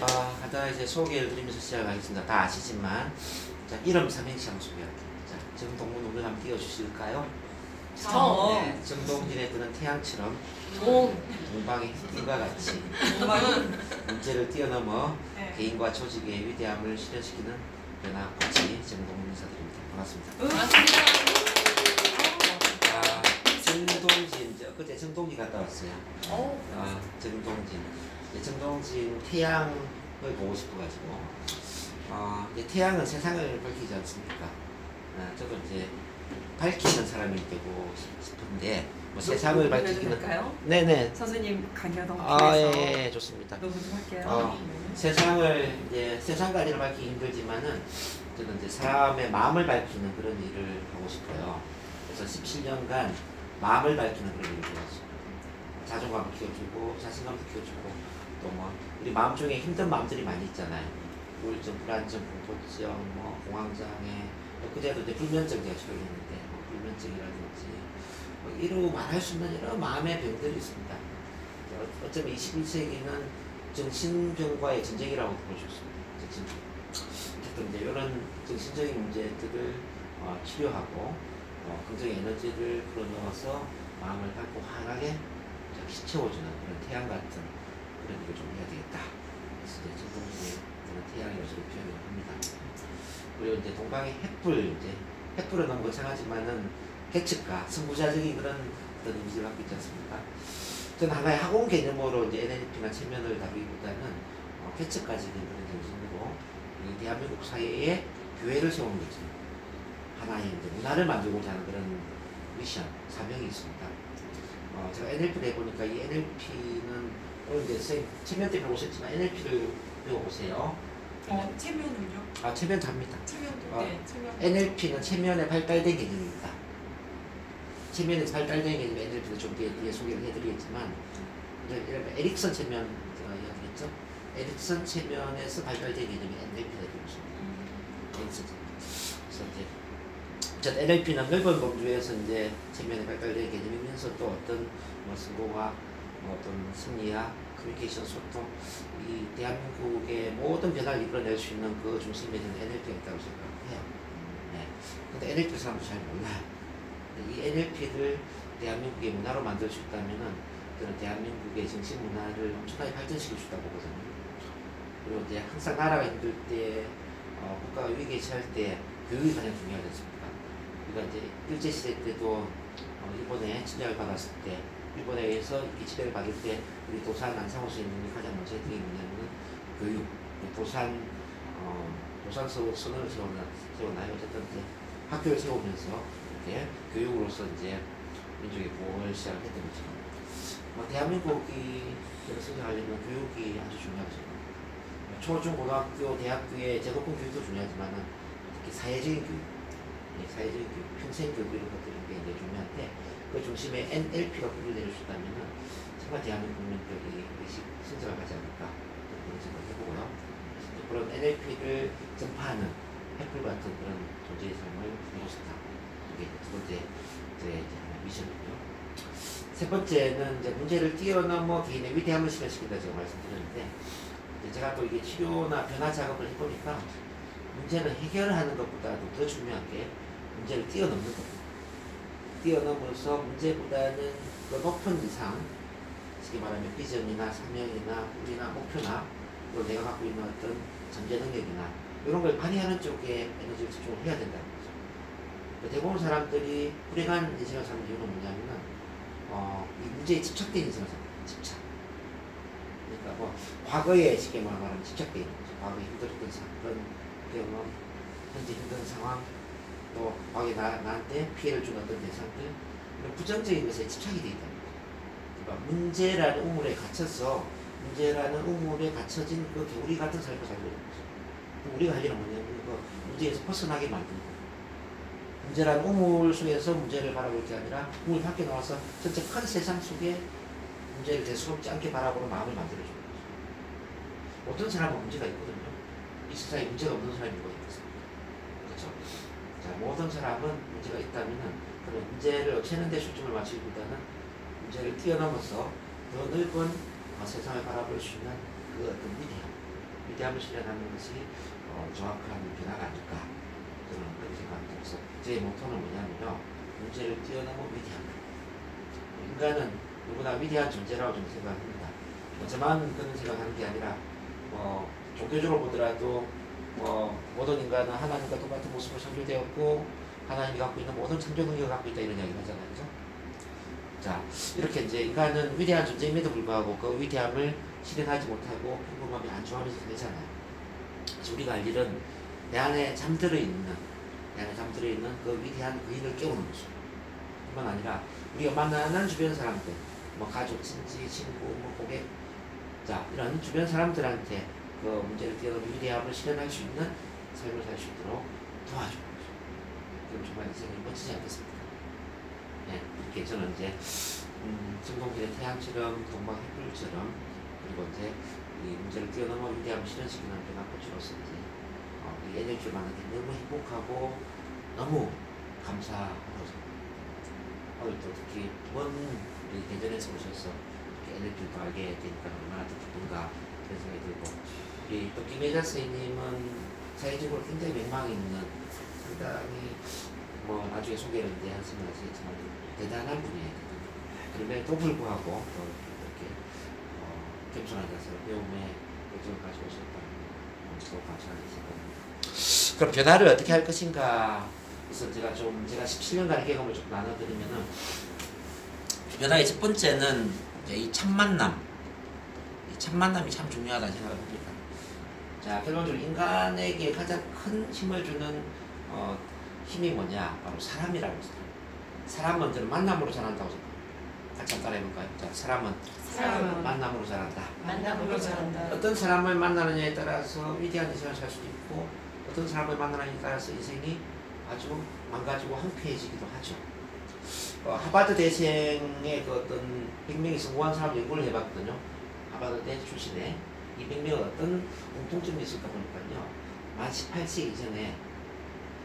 간단하게 이제 소개를 드리면서 시작하겠습니다. 다 아시지만, 자, 이름 삼행시 한번 소개할게요. 자, 정동문 오늘 한번 띄워주실까요? 네, 정동진의 그는 태양처럼 동방의 햇빛과 같이 문제를 뛰어넘어 개인과 조직의 위대함을 실현시키는 변화 코치 정동문 인사드립니다. 반갑습니다. 정동진, 그때 정동진 갔다 왔어요. 정동진. 정동진 태양을 보고 싶어가지고, 이제 태양은 세상을 밝히지 않습니까? 저도 이제 밝히는 사람이 되고 싶은데, 뭐 세상을 밝히기는. 네네. 선생님 강연동 예, 좋습니다. 너무 좀 할게요. 세상을 이제 세상까지는 밝히기 힘들지만은 저는 이제 사람의 마음을 밝히는 그런 일을 하고 싶어요. 그래서 17년간 마음을 밝히는 그런 일을 해왔어요. 자존감을 키워주고 자신감도 키워주고 또 뭐 우리 마음 중에 힘든 마음들이 많이 있잖아요. 우울증, 불안증, 공포증, 뭐 공황장애, 그제도 이제 불면증 제가 치료했는데 뭐 불면증이라든지 뭐 이루 말할 수 있는 여러 마음의 병들이 있습니다. 어쩌면 21세기는 정신병과의 전쟁이라고 볼 수 있습니다. 어쨌든 이제 이런 정신적인 문제들을 치료하고 긍정 에너지를 불어넣어서 마음을 갖고 환하게 채워주는 그런 태양 같은 그런 일을 좀 해야 되겠다. 그래서 이제 정동진의 그런 태양의 요소를 표현을 합니다. 그리고 이제 동방의 횃불, 이제 횃불은 너무 거창하지만은 계측가, 선구자적인 그런 어떤 이미지를 갖고 있지 않습니까? 저는 하나의 학원 개념으로 이제 NLP나 체면을 다루기보다는 계측가적인 그런 정신으로 이 대한민국 사회에 교회를 세우는 거죠. 하나의 이제 문화를 만들고자 하는 그런 미션, 사명이 있습니다. 제가 NLP를 해보니까 이 NLP는 오늘 이제 선생님 체면 때문에 오셨지만 NLP를 배워보세요. 체면은요? 체면도 합니다. 체면도 체면. NLP는 체면에 발달된 개념입니다. 체면에서 발달된 개념 NLP도 좀 뒤에 소개를 해드리겠지만, 에릭슨 체면 제가 이야기했죠. 에릭슨 체면에서 발달된 개념이 NLP가 되고 있습니다. 에릭슨 체면. 그래서 이제 NLP는 넓은 범주에서 이제 체면에 발달된 개념이면서 또 어떤 성공학, 어떤 심리학, 커뮤니케이션, 소통, 이 대한민국의 모든 변화를 이끌어낼 수 있는 그 중심에 저는 NLP가 있다고 생각해요. 네. 근데 NLP 사람도 잘 몰라요. 이 NLP를 대한민국의 문화로 만들 수 있다면은 저는 대한민국의 정신 문화를 엄청나게 발전시킬 수 있다고 보거든요. 그리고 이제 항상 나라가 힘들 때, 국가가 위기에 처할 때 교육이 가장 중요하지 않습니까? 그러니까 이제 일제시대 때도 일본에 침략을 받았을 때, 일본에 의해서 이 침략을 받을 때 우리 도산 안상호 선생님이 가장 먼저 했던 게 뭐냐면 교육, 도산 선언을 세워나요. 어쨌든 이제 학교를 세우면서 이렇게 교육으로서 이제 민족의 보호를 시작했던 거죠. 대한민국이 성장하려면 교육이 아주 중요하죠. 초, 중, 고등학교, 대학교의 제도권 교육도 중요하지만은 특히 사회적인 교육, 사회적인 교육, 평생 교육 이런 것들이 굉장히 중요한데 그 중심에 NLP가 뿌리 내릴 수 있다면은 정말 대한민국 국민들이 성장을 하지 않을까 그런 생각을 해보고요. 그런 NLP를 전파하는 횃불 같은 그런 존재의 삶을 보고 싶다. 이게 두 번째 저의 미션이고요. 세 번째는 이제 문제를 뛰어넘어 개인의 위대함을 실현시킨다 제가 말씀드렸는데, 제가 또 이게 치료나 변화 작업을 해보니까 문제는 해결하는 것보다도 더 중요한 게 문제를 뛰어넘는 겁니다. 뛰어넘어서 문제보다는 더 높은 이상, 쉽게 말하면 비전이나 사명이나 꿈이나 목표나 또 내가 갖고 있는 어떤 잠재 능력이나 이런 걸 발휘하는 쪽에 에너지를 집중을 해야 된다는 거죠. 대부분 사람들이 불행한 인생을 사는 이유는 뭐냐면은 이 문제에 집착된 인생을 삽니다. 집착. 그러니까 뭐 과거에 쉽게 말하면 집착돼 있는 거죠. 과거에 힘들었던 사건, 경험, 현재 힘든 상황, 또 과거에 나한테 피해를 준 어떤 대상들, 이런 부정적인 것에 집착이 되어 있다는 거죠. 그러니까 문제라는 우물에 갇혀서 문제라는 우물에 갇혀진 그 개구리 같은 삶을 살고 있는 거죠. 우리가 할 일은 뭐냐면 그 문제에서 벗어나게 만드는 거예요. 문제라는 우물 속에서 문제를 바라볼 게 아니라 우물 밖에 나와서 전체 큰 세상 속에 문제를 대수롭지 않게 바라보는 마음을 만들어주는 거죠. 어떤 사람은 문제가 있거든요. 이 세상에 문제가 없는 사람이 뭐가 있겠습니까? 그렇죠? 자, 모든 사람은 문제가 있다면은 그런 문제를 없애는 데 초점을 맞추기보다는 문제를 뛰어넘어서 더 넓은 세상을 바라볼 수 있는 그 어떤 위대함, 위대함을 실현하는 것이 정확한 변화가 아닐까 저는 그렇게 생각합니다. 그래서 제 모토는 뭐냐면요, 문제를 뛰어넘어 위대함. 인간은 누구나 위대한 존재라고 저는 생각합니다. 저만 그런 생각하는 게 아니라 종교적으로 보더라도 모든 인간은 하나님과 똑같은 모습으로 창조되었고 하나님이 갖고 있는 모든 창조 능력을 갖고 있다 이런 이야기를 하잖아요. 그죠? 자, 이렇게 이제 인간은 위대한 존재임에도 불구하고 그 위대함을 실현하지 못하고 평범함이 안중하면서 살잖아요. 그래서 우리가 할 일은 내 안에 잠들어 있는 그 위대한 의인을 깨우는 거죠. 뿐만 아니라 우리가 만나는 주변 사람들, 가족, 친지, 친구, 고객, 자, 이런 주변 사람들한테 그 문제를 뛰어넘는 위대함을 실현할 수 있는 삶을 살 수 있도록 도와주는 거죠. 그럼 정말 인생이 멋지지 않겠습니까? 네, 이렇게 저는 이제 정동길의 태양처럼 동방 햇불처럼 그리고 이제 이 문제를 뛰어넘어 위대함을 실현시키는 변화코치로서 이제 이 에너지를 만나는 게 너무 행복하고 너무 감사하다고 생각합니다. 오늘 또 특히 먼 우리 대전에서 오셔서 이렇게 에너지를 또 알게 되니까 얼마나 더 기쁜가 그런 생각이 들고, 우리 또 김혜자 선생님은 사회적으로 굉장히 명망이 있는 상당히 나중에 소개를 이제 하시면 아시겠지만 대단한 분이에요. 그럼에도 불구하고 또 이렇게 겸손한 자세로 배움의 요즘을 가지고 오셨다는 또 감사하게 생각합니다. 그럼 변화를 어떻게 할 것인가? 그래서 제가 17년간의 경험을 좀 나눠드리면은, 변화의 첫 번째는 이제 이 참만남이 참 중요하다는 생각을 합니다. 자, 결론적으로 인간에게 가장 큰 힘을 주는 힘이 뭐냐? 바로 사람이라고 했어요. 사람은 저는 만남으로 자란다고 생각합니다. 같이 한번 따라해볼까요? 자, 사람은 만남으로 자란다. 어떤 사람을 만나느냐에 따라서 위대한 인생을 살 수도 있고, 어떤 사람을 만나느냐에 따라서 인생이 아주 망가지고 황폐해지기도 하죠. 하버드 대생의 그 어떤 100명이 성공한 사람 연구를 해봤거든요. 하버드 대 출신의 200명은 어떤 공통점이 있을까 보니까요, 만 18세 이전에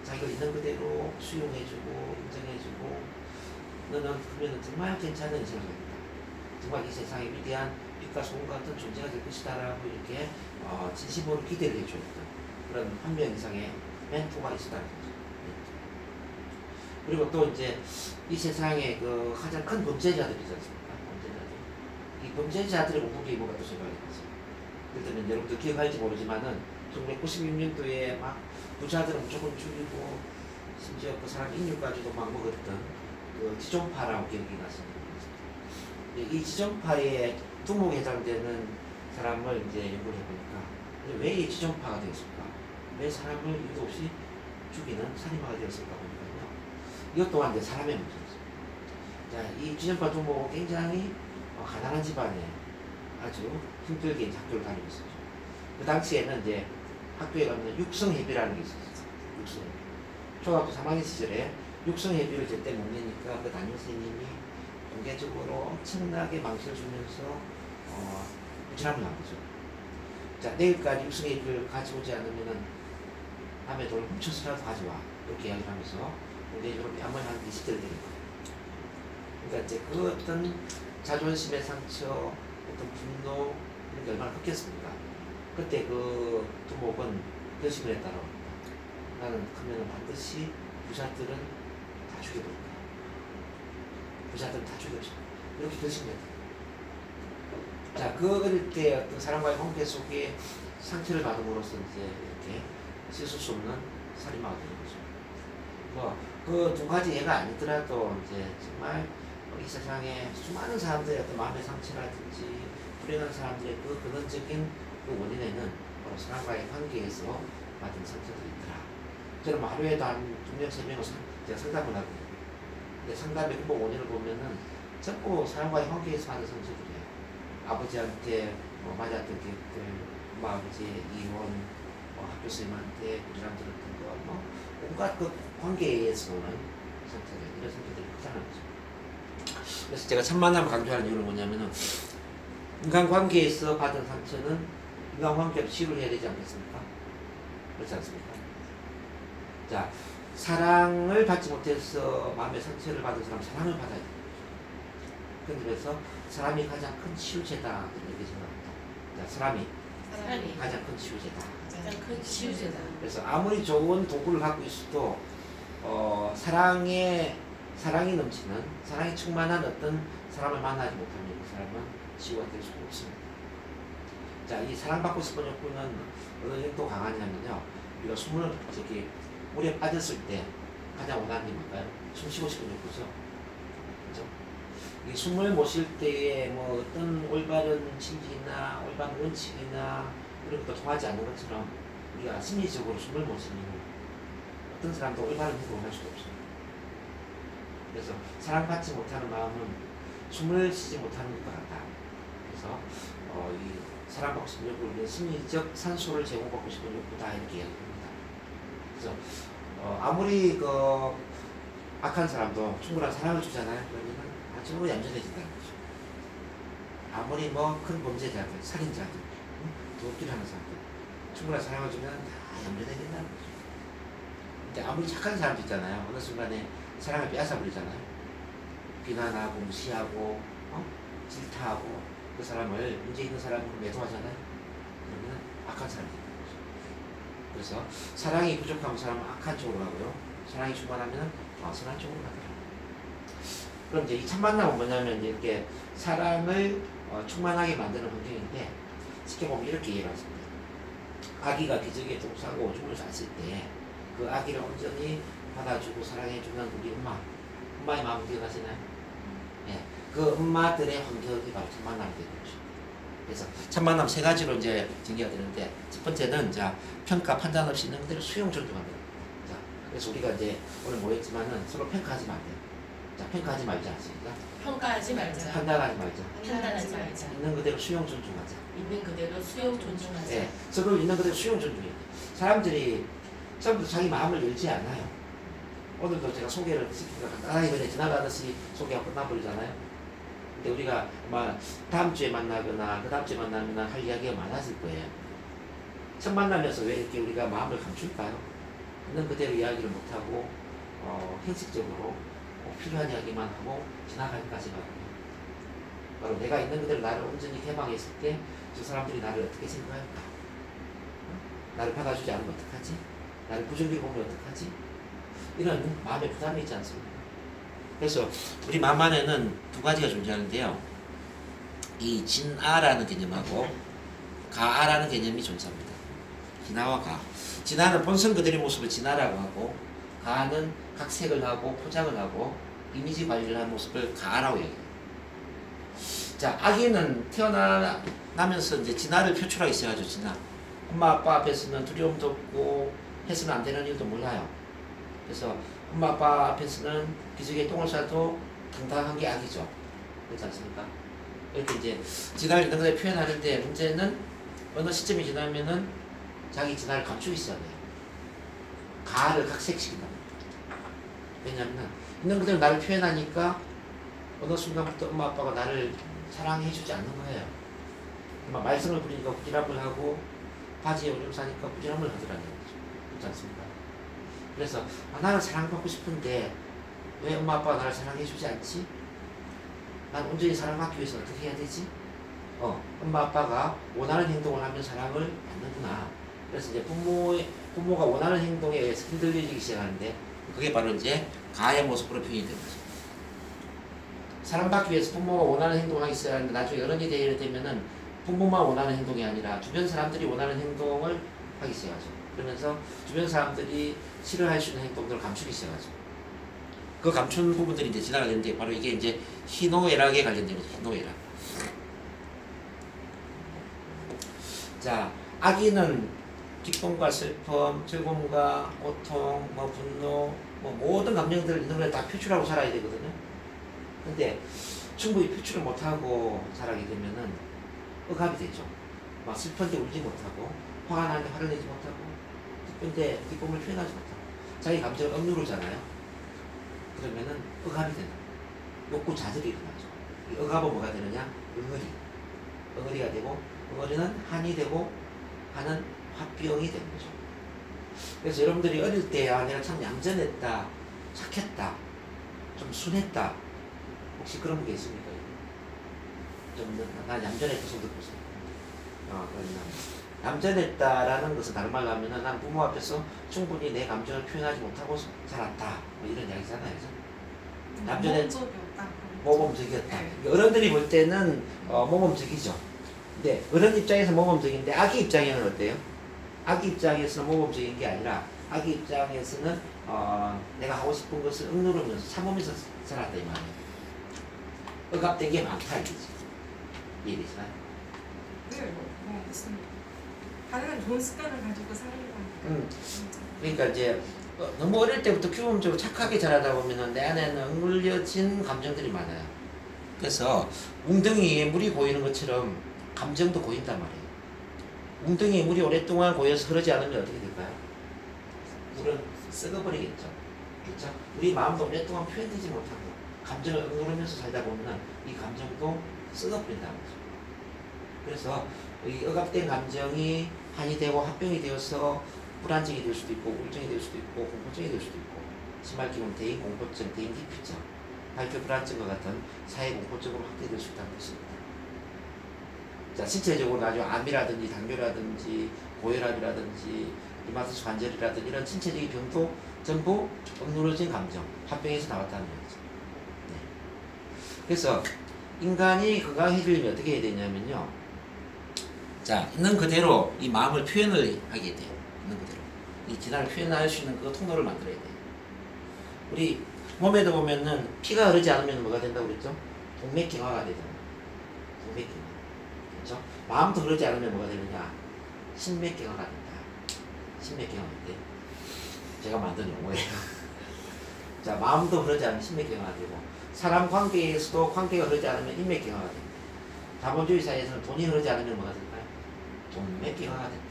자기가 있는 그대로 수용해주고 인정해주고, 너는 그러면 정말 괜찮은 인생을 살겠다, 정말 이 세상에 위대한 빛과 소금 같은 존재가 될 것이다 라고 이렇게 진심으로 기대를 해주었던 그런 한 명 이상의 멘토가 있었다는 거죠. 그리고 또 이제 이 세상에 그 가장 큰 범죄자들이지 않습니까? 이 범죄자들의 공통점이 뭐가 또 생각이 났어요. 그렇다면 여러분들 기억할지 모르지만은 1996년도에 막 부자들은 무조건 죽이고 심지어 그 사람 인육까지도 막 먹었던 그 지존파라고 기억이 났습니다. 이 지존파의 두목에 해당되는 사람을 이제 연구를 해보니까 왜 이 지존파가 되었을까? 왜 사람을 이유도 없이 죽이는 살인마가 되었을까 보니까요, 이것 또한 이제 사람의 문제였어요. 자, 이 지존파 두목은 굉장히 가난한 집안에 아주 힘들게 이제 학교를 다니고 있었죠. 그 당시에는 이제 학교에 가면 육성회비라는 게 있었어요. 육성회비. 초등학교 3학년 시절에 육성회비를 절대 못 내니까 그 담임선생님이 공개적으로 엄청나게 망치를 주면서 부진함을 한 거죠. 자, 내일까지 육성회비를 가져오지 않으면은 남의 돈을 훔쳐서라도 가져와, 이렇게 이야기를 하면서 공개적으로 뺨을 한 게 시절이 되는 거예요. 그러니까 이제 그 어떤 자존심의 상처, 어떤 분노, 이런 게 얼마나 컸겠습니까? 그때 그 두목은 결심을 했다고 합니다. 나는 크면은 반드시 부자들은 다 죽여볼 거야. 부자들은 다 죽여줘. 이렇게 결심을 했다. 자, 그 어릴 때 어떤 사람과의 관계 속에 상처를 받음으로써 이제 이렇게 씻을 수 없는 살인마가 되는 거죠. 그 두 가지 예가 아니더라도 이제 정말 이 세상에 수많은 사람들의 어떤 마음의 상처라든지 불행한 사람들의 그 근원적인 그 원인에는 바로 사람과의 관계에서 받은 상처들이 있더라. 저는 하루에도 한 2명, 3명을 제가 상담을 하거든요. 근데 상담의 근본 원인을 보면은 전부 사람과의 관계에서 받은 상처들이에요. 아버지한테 맞았던 기억들, 엄마 아버지의 이혼, 학교 선생님한테 부지런 들었던 거, 온갖 그 관계에서 오는 상처들, 이런 상처들이 크다는 거죠. 그래서 제가 참만남을 강조하는 이유는 뭐냐면은, 인간관계에서 받은 상처는 인간관계로 치유를 해야 되지 않겠습니까? 그렇지 않습니까? 자, 사랑을 받지 못해서 마음의 상처를 받은 사람은 사랑을 받아야 돼요. 그래서 사람이 가장 큰 치유제다 이렇게 생각합니다. 자, 사람이 사랑이 가장 큰 치유제다. 가장 큰 치유제다. 그래서 아무리 좋은 도구를 갖고 있어도 사랑이 넘치는, 사랑이 충만한 어떤 사람을 만나지 못하면 그 사람은 치유가 될 수가 없습니다. 자, 이 사랑받고 싶은 욕구는 어느 정도 강하냐면요, 우리가 숨을 물에 빠졌을 때 가장 원하는 게 뭘까요? 숨 쉬고 싶은 욕구죠. 그죠? 이 숨을 못 쉴 때에 뭐 어떤 올바른 진리나 올바른 원칙이나 이런 것도 통하지 않는 것처럼 우리가 심리적으로 숨을 못 쉬는 어떤 사람도 올바른 행동을 할 수가 없어요. 그래서 사랑받지 못하는 마음은 숨을 쉬지 못하는 것과 같다. 그래서 이 사랑받고 싶은 욕구를 심리적 산소를 제공받고 싶은 욕구다 이렇게 이야기합니다. 그래서 아무리 악한 사람도 충분한 사랑을 주잖아요. 그러면 아주 얌전해진다는 거죠. 아무리 큰 범죄자들, 살인자들, 도둑질 하는 사람들 충분한 사랑을 주면 다 얌전해진다는 거죠. 근데 아무리 착한 사람도 있잖아요. 어느 순간에 사랑을 빼앗아 버리잖아요. 비난하고 무시하고 질타하고 그 사람을 문제 있는 사람으로 매도하잖아요. 그러면 악한 사람이 되는 거죠. 그래서 사랑이 부족하면 사람은 악한 쪽으로 가고요. 사랑이 충만하면 선한 쪽으로 가더라고요. 그럼 이제 이 첫 만남은 뭐냐면 이렇게 사랑을 충만하게 만드는 환경인데 쉽게 보면 이렇게 이해를 하십니다. 아기가 기저귀에 똥 싸고 오줌을 쌌을 때 그 아기를 온전히 받아주고 사랑해주는 우리 엄마의 마음이 기억나시나요? 예, 그 엄마들의 환경이 바로 첫 만남이 되는 거죠. 그래서 첫 만남 세 가지로 이제 전개가 되는데, 첫 번째는 평가 판단 없이 있는 그대로 수용 존중하는 거예요. 자, 그래서 우리가 이제 오늘 모였지만은 서로 평가하지 말게요. 자, 평가하지 말자. 평가하지 말자. 판단하지 말자. 판단하지 말자. 있는 그대로 수용 존중하자. 있는 그대로 수용 존중하자. 예, 서로 있는 그대로 수용 존중해요. 사람들이 처음부터 자기 마음을 열지 않아요. 오늘도 제가 소개를 시키니까 간단하게 그냥 지나가듯이 소개가 끝나버리잖아요. 근데 우리가 아마 다음 주에 만나거나 그 다음 주에 만나면 할 이야기가 많아질 거예요. 첫 만나면서 왜 이렇게 우리가 마음을 감출까요? 있는 그대로 이야기를 못하고 형식적으로 필요한 이야기만 하고 지나갈까지가 바로 내가 있는 그대로 나를 온전히 개방했을 때 저 사람들이 나를 어떻게 생각할까? 나를 받아주지 않으면 어떡하지? 나를 부정적으로 보면 어떡하지? 이런 마음의 부담이 있지 않습니까? 그래서 우리 마음 안에는 두 가지가 존재하는데요. 이 진아라는 개념하고 가아라는 개념이 존재합니다. 진아와 가. 진아는 본성 그대로의 모습을 진아라고 하고, 가아는 각색을 하고 포장을 하고 이미지 관리를 하는 모습을 가아라고 얘기해요. 자, 아기는 태어나면서 이제 진아를 표출하기 시작하죠. 진아. 엄마 아빠 앞에서는 두려움도 없고 해서는 안 되는 일도 몰라요. 그래서 엄마 아빠 앞에서는 기저귀에 똥을 싸도 당당한 게 아기죠. 그렇지 않습니까? 이렇게 이제 진아를 있는 것에 표현하는데, 문제는 어느 시점이 지나면은 자기 진아를 감추기 시작해요. 가를 각색시킨다. 왜냐하면 있는 그대로 나를 표현하니까 어느 순간부터 엄마 아빠가 나를 사랑해주지 않는 거예요. 말썽을 부리니까 부지런을 하고 바지에 오줌 싸니까 부지런을 하더라는 거죠. 그렇지 않습니까? 그래서 나는 사랑받고 싶은데 왜 엄마 아빠가 나를 사랑해주지 않지? 난 온전히 사랑받기 위해서 어떻게 해야 되지? 엄마 아빠가 원하는 행동을 하면 사랑을 받는구나. 그래서 이제 부모가 원하는 행동에 의해서 흔들리기 시작하는데, 그게 바로 이제 가의 모습으로 표현이 되는 거죠. 사랑받기 위해서 부모가 원하는 행동을 하기 시작하는데, 나중에 어른이 되면은 부모만 원하는 행동이 아니라 주변 사람들이 원하는 행동을 하기 시작하죠. 그러면서 주변 사람들이 싫어할 수 있는 행동들을 감추기 시작하죠. 그 감춘 부분들이 이제 지나가는데, 바로 이게 이제 희노애락에 관련된 거죠. 희노애락. 자, 아기는 기쁨과 슬픔, 즐거움과 고통, 분노, 모든 감정들을 있는 걸 다 표출하고 살아야 되거든요. 근데 충분히 표출을 못하고 자라게 되면은 억압이 되죠. 막 슬픈데 울지 못하고, 화가 나는데 화를 내지 못하고, 기쁜데 기쁨을 표현하지 못하고, 자기 감정을 억누르잖아요. 그러면은 억압이 되는 거예요. 욕구 좌절이 일어나죠. 이 억압은 뭐가 되느냐? 응어리가 되고, 응어리는 한이 되고, 한은 화병이 되는 거죠. 그래서 여러분들이 어릴 때 내가 참 얌전했다, 착했다, 좀 순했다, 혹시 그런 게 있습니까? 좀 난 얌전했다 손 들고 있어요. 그러면 얌전했다라는 것은 다른 말로 하면은 난 부모 앞에서 충분히 내 감정을 표현하지 못하고 자랐다. 뭐 이런 이야기잖아요. 그죠? 얌전했, 모범적이었다. 모범적이었다. 네. 어른들이 볼 때는 모범적이죠. 근데 어른 입장에서 모범적인데 아기 입장에는 어때요? 아기 입장에서는 모범적인 게 아니라 아기 입장에서는 내가 하고 싶은 것을 억누르면서 참으면서 살았다 이 말이에요. 억압된 게 많다 이거지. 이해되시나요? 네, 뭐 무슨 가능한 좋은 습관을 가지고 살는 거니까. 그러니까 이제 너무 어릴 때부터 규범적으로 착하게 자라다 보면은 내 안에는 억눌려진 감정들이 많아요. 그래서 웅덩이에 물이 고이는 것처럼 감정도 고인단 말이에요. 웅덩이에 물이 오랫동안 고여서 흐르지 않으면 어떻게 될까요? 물은 썩어버리겠죠. 그렇죠? 우리 마음도 오랫동안 표현되지 못하고 감정을 억누르면서 살다 보면은 이 감정도 썩어버린다는 거죠. 그래서 이 억압된 감정이 한이 되고 합병이 되어서 불안증이 될 수도 있고 우울증이 될 수도 있고 공포증이 될 수도 있고 심할 경우는 대인 공포증, 대인 기피증, 발표 불안증과 같은 사회 공포증으로 확대될 수 있다는 것입니다. 자, 신체적으로 아주 암이라든지 당뇨라든지 고혈압이라든지 리마티스 관절이라든지 이런 신체적인 병도 전부 억누러진 감정, 합병에서 나왔다는 거죠. 네. 그래서 인간이 건강해지려면 어떻게 해야 되냐면요. 자, 있는 그대로 이 마음을 표현을 하게 돼요. 있는 그대로. 이 진화를 표현할 수 있는 그 통로를 만들어야 돼요. 우리 몸에도 보면은 피가 흐르지 않으면 뭐가 된다고 그랬죠? 동맥경화가 되잖아요. 동맥경화. 그렇죠? 마음도 흐르지 않으면 뭐가 되느냐? 신맥경화가 된다. 신맥경화인데 제가 만든 용어예요. 자, 마음도 흐르지 않으면 신맥경화가 되고 사람 관계에서도 관계가 흐르지 않으면 인맥경화가 된다. 자본주의 사회에서는 돈이 흐르지 않으면 뭐가 될까요? 동맥경화가 된다.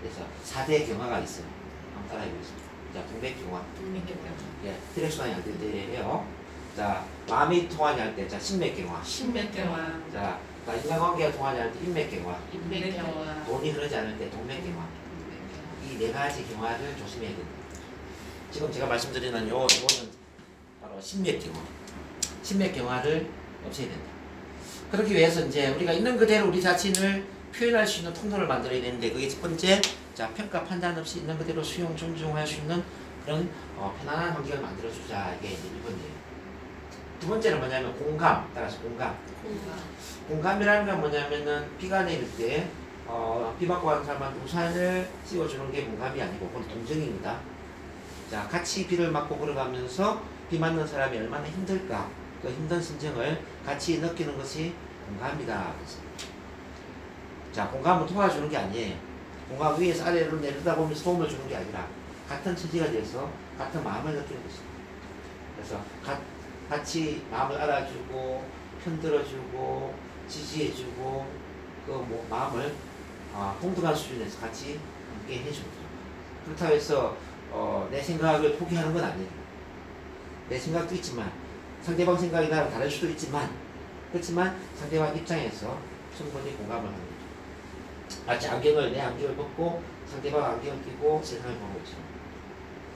그래서 4대 경화가 있어요. 한번 따라해 보겠습니다. 자, 동맥경화. 예, 혈액순환이 안 될 때예요. 자, 마음이 통하지 않을 때, 자, 신맥경화. 신맥경화, 자, 인간관계가 통하지 않을 때 인맥경화. 인맥경화, 돈이 흐르지 않을 때 동맥경화. 이 네 가지 경화를 조심해야 된다. 지금 제가 말씀드리는 요거는 바로 신맥경화. 신맥경화를 없애야 된다. 그렇기 위해서 이제 우리가 있는 그대로 우리 자신을 표현할 수 있는 통로를 만들어야 되는데 그게 첫 번째, 자, 평가 판단 없이 있는 그대로 수용 존중할 수 있는 그런 편안한 환경을 만들어주자. 이게 이제 1번이에요. 두 번째는 뭐냐면 공감. 따라서 공감. 공감이라는 건 뭐냐면은 비가 내릴 때 비 맞고 가는 사람한테 우산을 씌워주는 게 공감이 아니고 그건 동정입니다. 자, 같이 비를 맞고 걸어가면서 비 맞는 사람이 얼마나 힘들까, 그 힘든 심정을 같이 느끼는 것이 공감이다. 자, 공감은 도와주는 게 아니에요. 공감 위에서 아래로 내려다 보면서 도움을 주는 게 아니라 같은 처지가 돼서 같은 마음을 느끼는 것입니다. 그래서 같이 마음을 알아주고 편들어주고 지지해주고 그 뭐 마음을 동등한 수준에서 같이 함께 해주는 거죠. 그렇다고 해서 내 생각을 포기하는 건 아니에요. 내 생각도 있지만 상대방 생각이 나랑 다를 수도 있지만 그렇지만 상대방 입장에서 충분히 공감을 하는 거죠. 마치 내 안경을 벗고 상대방 안경을 끼고 세상을 보는 것처럼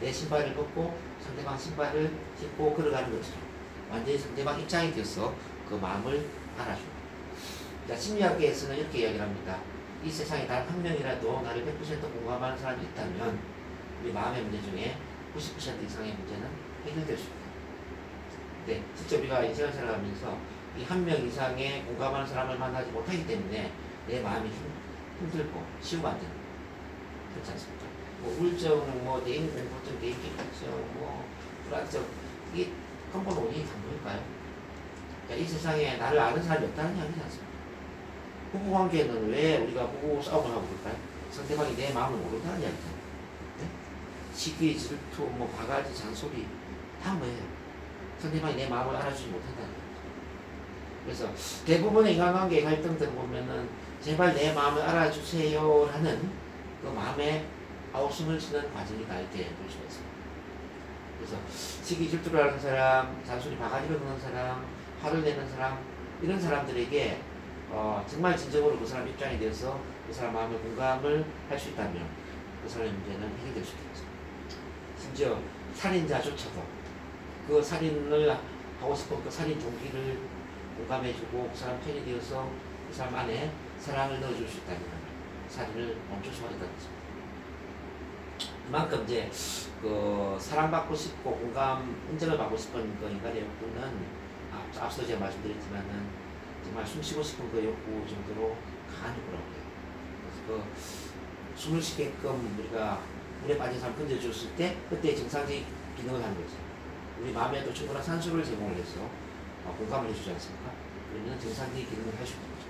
내 신발을 벗고 상대방 신발을 신고 걸어가는 것처럼 완전히 상대방 입장이 되어서 그 마음을 알아줍니다. 자, 심리학계에서는 이렇게 이야기를 합니다. 이 세상에 단 한 명이라도 나를 100% 공감하는 사람이 있다면 우리 마음의 문제 중에 90% 이상의 문제는 해결될 수 있다. 네, 실제 우리가 인생을 살아가면서 이 한 명 이상의 공감하는 사람을 만나지 못하기 때문에 내 마음이 힘들고 치유가 안 되는 거예요. 그렇지 않습니까? 뭐 우울증, 뭐 대인 공포증, 대인 기피증, 뭐 불안증, 이게 근본 원인이 다 뭘까요? 그러니까 이 세상에 나를 아는 사람이 없다는 이야기지 않습니까? 부부관계는 왜 우리가 부부 싸움을 하고 그럴까요? 상대방이 내 마음을 모른다는 이야기잖아요. 네? 시기, 질투, 뭐 바가지, 잔소리 다 뭐예요? 상대방이 내 마음을 알아주지 못한다는 거예요. 그래서 대부분의 인간관계 갈등들 보면은 제발 내 마음을 알아주세요 라는 그 마음에 아우성을 치는 과정이다 이렇게 볼 수가 있어요. 그래서 시기 질투를 하는 사람, 잔소리 바가지를 넣는 사람, 화를 내는 사람, 이런 사람들에게 정말 진정으로 그 사람 입장에 대해서 그 사람 마음의 공감을 할 수 있다면 그 사람의 문제는 해결될 수 있겠죠. 심지어 살인자조차도 그 살인을 하고 싶은 그 살인 동기를 공감해주고 그 사람 편이 되어서 그 사람 안에 사랑을 넣어줄 수 있다면 살인을 멈출 수가 있다는 거죠. 그만큼 이제 그 사랑받고 싶고 공감 인정을 받고 싶은 그 인간의 욕구는 앞서 제가 말씀드렸지만은 정말 숨쉬고 싶은 그 욕구 정도로 강한 욕구라고 해요. 그래서 그 숨을 쉬게끔 우리가 물에 빠진 사람 건져줬을 때 그때 정상적인 기능을 하는 거죠. 우리 마음에도 충분한 산소를 제공을 해서 공감을 해주지 않습니까? 그러면 정상적인 기능을 할 수 있는 거죠.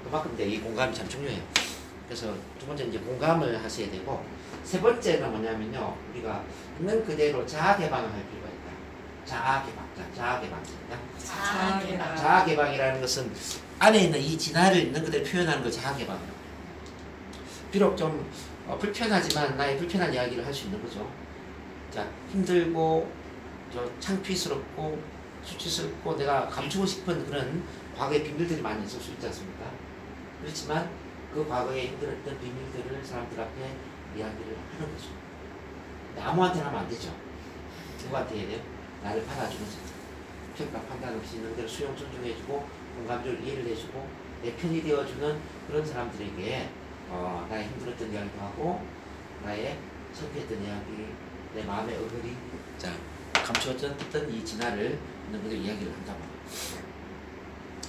그만큼 이제 이 공감이 참 중요해요. 그래서 두 번째 이제 공감을 하셔야 되고, 세 번째는 뭐냐면요, 우리가 있는 그대로 자아 개방을 할 필요가 있다. 자아 개방, 자아 개방입니다. 자아개방. 자아 개방이라는 것은 안에 있는 이 진화를 있는 그대로 표현하는 걸 자아 개방이라고 해요. 비록 좀 불편하지만 나의 불편한 이야기를 할 수 있는 거죠. 자, 힘들고 창피스럽고 수치스럽고 내가 감추고 싶은 그런 과거의 비밀들이 많이 있을 수 있지 않습니까? 그렇지만 그 과거에 힘들었던 비밀들을 사람들 앞에 이야기를 하는 거죠. 아무한테나 하면 안 되죠. 누구한테 해야 돼요? 나를 받아주는 사람. 평가 판단 없이 있는 대로 수용 존중해주고 공감적으로 이해를 해주고 내 편이 되어주는 그런 사람들에게 나의 힘들었던 이야기도 하고 나의 창피했던 이야기, 내 마음의 어그리, 자 감추었던 이 진화를 있는 그대로 이야기를 한다고.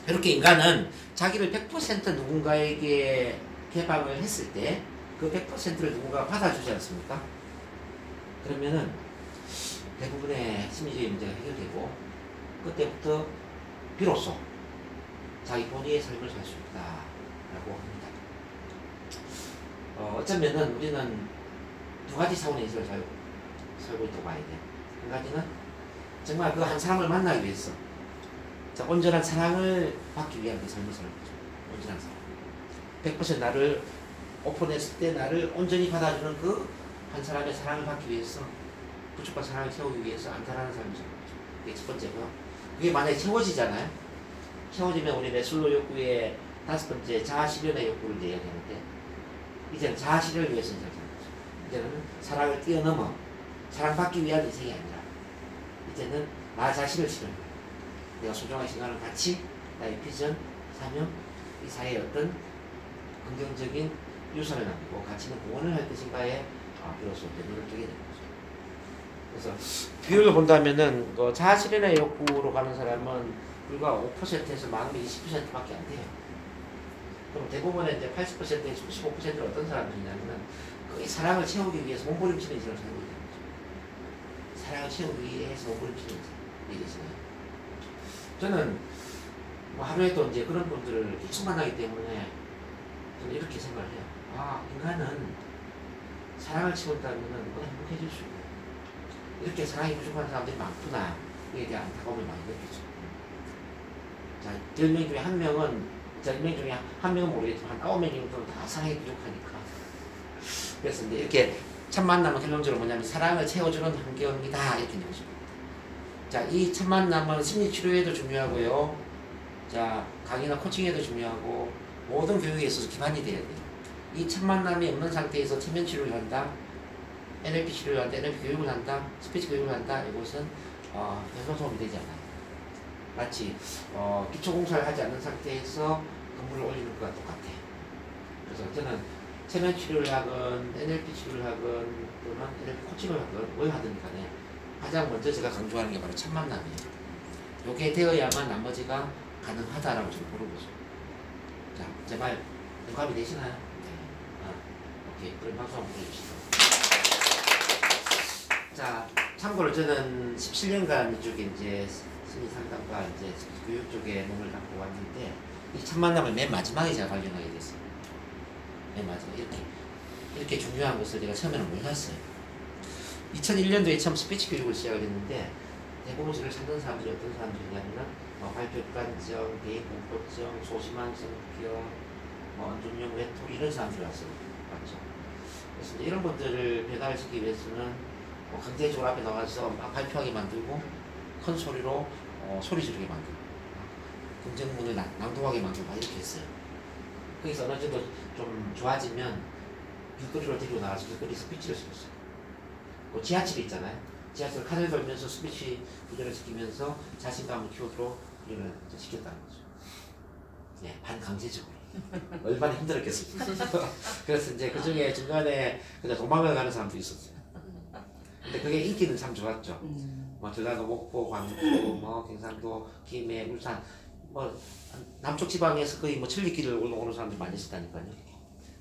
이렇게 인간은 자기를 100% 누군가에게 개방을 했을 때 그 100%를 누군가가 받아주지 않습니까? 그러면은 대부분의 심리적인 문제가 해결되고 그때부터 비로소 자기 본의의 삶을 살 수 있다라고 합니다. 어쩌면은 우리는 두 가지 차원의 인생을 살고 있다고 봐야 돼요. 한 가지는 정말 그 한 사람을 만나기 위해서 온전한 사랑을 받기 위한 그 삶을 사는 거죠. 온전한 사랑. 100% 나를 오픈했을 때 나를 온전히 받아주는 그 한 사람의 사랑을 받기 위해서 부족한 사랑을 채우기 위해서 안탈하는 삶을 사는 거죠. 이게 첫 번째고요. 그게 만약에 채워지잖아요. 채워지면 우리 메슬로 욕구의 다섯 번째 자아 실현의 욕구를 이야기하는데 이제는 자아 실현을 위해서 인생을 사는 거죠. 이제는 사랑을 뛰어넘어 사랑받기 위한 인생이 아니라 이제는 나 자신을 실현해. 내가 소중한 시간을 같이 나의 비전, 사명, 이 사회의 어떤 긍정적인 유산을 남기고 같이 있는 공헌을 할 것인가에 비로소 눈을 뜨게 되는 거죠. 그래서 비율로 본다면은 그 자아 실현의 욕구로 가는 사람은 불과 5%에서 많으면 20%밖에 안 돼요. 그럼 대부분의 이제 80%에서 95%는 어떤 사람들이냐면은 그 사랑을 채우기 위해서 몸부림치는 인생을 살고 있는 거죠. 사랑을 채우기 위해서 몸부림치는 일이잖아요. 저는 뭐 하루에도 이제 그런 분들을 계속 만나기 때문에 저는 이렇게 생각을 해요. 인간은 사랑을 채웠다면은 뭐가 행복해질 수 있고 이렇게 사랑이 부족한 사람들이 많구나. 이에 대한 안타까움을 많이 느끼죠. 자, 10명 중에 한 명은 10명 중에 한 명은 모르겠지만 한 9명 정도는 다 사랑이 부족하니까. 그래서 이제 이렇게 첫 만남은 결론적으로 뭐냐면 사랑을 채워주는 환경이다 이렇게 되죠. 자, 이 첫 만남은 심리 치료에도 중요하고요. 자, 강의나 코칭에도 중요하고 모든 교육에 있어서 기반이 돼야 돼요. 이 첫 만남이 없는 상태에서 체면 치료를 한다, NLP 치료를 한다, NLP 교육을 한다, 스피치 교육을 한다. 이것은 별로 도움이 되지 않아요. 마치 기초 공사를 하지 않는 상태에서 건물을 올리는 것과 똑같아요. 그래서 저는 체면 치료를 하건 NLP 치료를 하건 또는 NLP 코칭을 하건 뭘 하든 간에 가장 먼저 제가 강조하는 게 바로 첫 만남이에요. 이게 되어야만 나머지가 가능하다라고 저는 보는 거죠. 자, 제 말 공감이 되시나요? 오케이, 그럼 박수 한번 보내주시죠. 자, 참고로 저는 17년간 이쪽에 이제 심리 상담과 이제 교육 쪽에 몸을 담고 왔는데 이 첫 만남을 맨 마지막에 제가 발견하게 됐어요. 맨 마지막 이렇게 중요한 것을 제가 처음에는 몰랐어요. 2001년도에 처음 스피치 교육을 시작을 했는데 대부분 저를 찾는 사람들이 어떤 사람들이냐면 발표 불안증, 대인 공포증, 소심한 성격, 안전형 외톨이 이런 사람들이 왔어요. 맞죠? 그래서 이런 분들을 변화시키기 위해서는 강제적으로 앞에 나와서 막 발표하게 만들고 큰 소리로 소리 지르게 만들고 긍정문을 낭독하게 만들고 이렇게 했어요. 거기서 어느 정도 좀 좋아지면 길거리로 데리고 나가서 길거리 스피치를 시켰어요. 그 지하철이 있잖아요. 지하철 칸을 돌면서 스피치 훈련을 시키면서 자신감을 키우도록 훈련을 시켰다는 거죠. 네, 반강제적으로. 얼마나 힘들었겠습니까? 그래서 이제 그 중에 중간에 그냥 도망을 가는 사람도 있었어요. 근데 그게 인기는 참 좋았죠. 뭐 전라도, 목포, 광주, 뭐 경상도, 김해, 울산, 뭐 남쪽 지방에서 거의 뭐 천리길을 오는 사람들 많이 있었다니까요.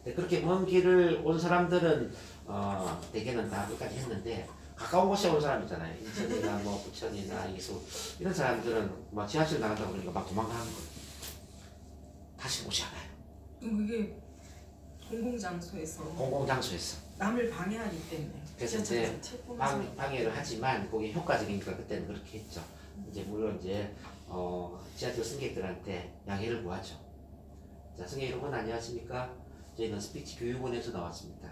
근데 그렇게 먼 길을 온 사람들은 대개는 다 끝까지 했는데 가까운 곳에 온 사람 있잖아요. 인천이나 뭐 부천이나 이수 이런 사람들은 뭐 지하철 나간다고 그러니까 막 도망가는 거예요. 다시 오지 않아요. 이게 공공장소에서 공공장소에서. 남을 방해하기 때문에. 그래서 이제 방해를 하지만 그게 효과적이니까 그때는 그렇게 했죠. 이제 물론 이제 지하철 승객들한테 양해를 구하죠. 자, 승객 여러분 안녕하십니까? 저희는 스피치 교육원에서 나왔습니다.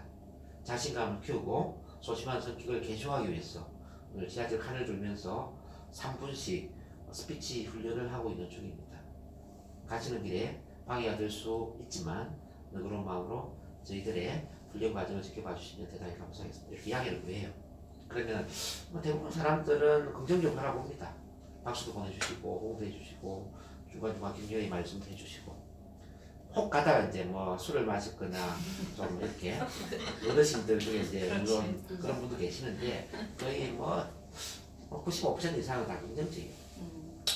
자신감을 키우고 소심한 성격을 개조하기 위해서 오늘 지하철 칸을 돌면서 3분씩 스피치 훈련을 하고 있는 중입니다. 가시는 길에 방해가 될 수 있지만 너그러운 마음으로 저희들의 훈련 과정을 지켜봐 주시면 대단히 감사하겠습니다. 이렇게 이야기를 구해요. 그러면 뭐 대부분 사람들은 긍정적으로 바라봅니다. 박수도 보내주시고 호응도 해주시고 중간중간 격려의 말씀도 해주시고 혹 가다가 이제 뭐 술을 마시거나 좀 이렇게 어르신들 중에 이제 물론 그런 분도 계시는데 거의 뭐 95% 이상은 다 긍정적이에요.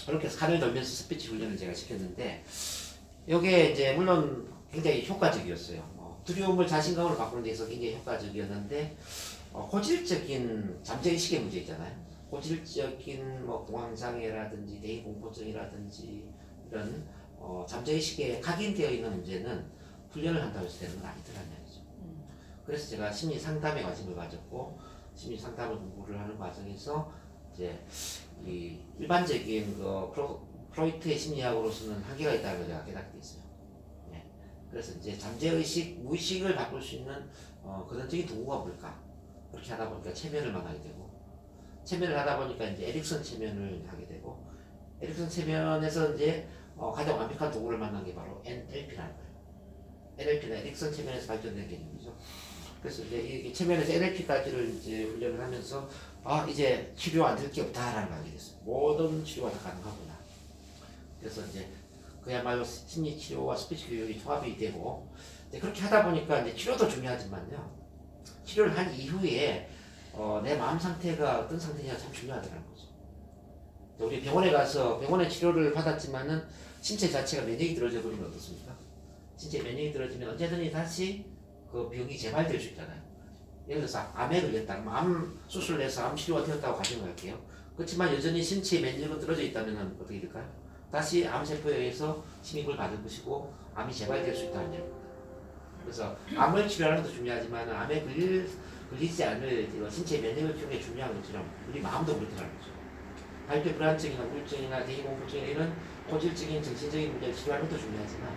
그렇게 해서 칸을 돌면서 스피치 훈련을 제가 시켰는데 이게 이제 물론 굉장히 효과적이었어요. 두려움을 자신감으로 바꾸는 데 있어서 굉장히 효과적이었는데 고질적인 잠재의식의 문제 있잖아요. 고질적인 뭐 공황장애라든지 대인공포증이라든지 이런 잠재의식에 각인되어 있는 문제는 훈련을 한다고 해서 되는 건 아니더란 말이죠. 그래서 제가 심리 상담에 관심을 가졌고 심리 상담을 공부를 하는 과정에서 이제 이 일반적인 그 프로이트의 심리학으로서는 한계가 있다는 걸 제가 깨닫게 됐어요. 그래서 이제 잠재의식, 무의식을 바꿀 수 있는 근원적인 도구가 뭘까? 그렇게 하다 보니까 체면을 만나게 되고 체면을 하다 보니까 이제 에릭슨 체면을 하게 되고 에릭슨 체면에서 이제 가장 완벽한 도구를 만난 게 바로 NLP라는 거예요. NLP는 에릭슨 체면에서 발전된 개념이죠. 그래서 이제 이 체면에서 NLP까지를 이제 훈련을 하면서 이제 치료 안 될 게 없다라는 걸 알게 됐어요. 모든 치료가 다 가능하구나. 그래서 이제 그야말로 심리치료와 스피치 교육이 조합이 되고 이제 그렇게 하다 보니까 이제 치료도 중요하지만요. 치료를 한 이후에 내 마음 상태가 어떤 상태냐 참 중요하더라는 거죠. 우리 병원에 가서 병원의 치료를 받았지만은 신체 자체가 면역이 들어져 버리면 어떻습니까? 신체 면역이 들어지면 언제든지 다시 그 병이 재발될 수 있잖아요. 예를 들어서 암에 걸렸다. 암 수술을 해서 암 치료가 되었다고 가정할게요. 그렇지만 여전히 신체 면역은 떨어져 있다면 어떻게 될까요? 다시 암세포에 의해서 침입을 받을 것이고 암이 재발될 수 있다는 얘기입니다. 그래서 암을 치료하는 것도 중요하지만 암에 걸리지 않을 신체 면역을 키우는 게 중요한 것처럼 우리 마음도 그렇다는 거죠. 발표 불안증이나 우울증이나 대인공포증이나 이런 고질적인 정신적인 문제를 치료하는 것도 중요하지만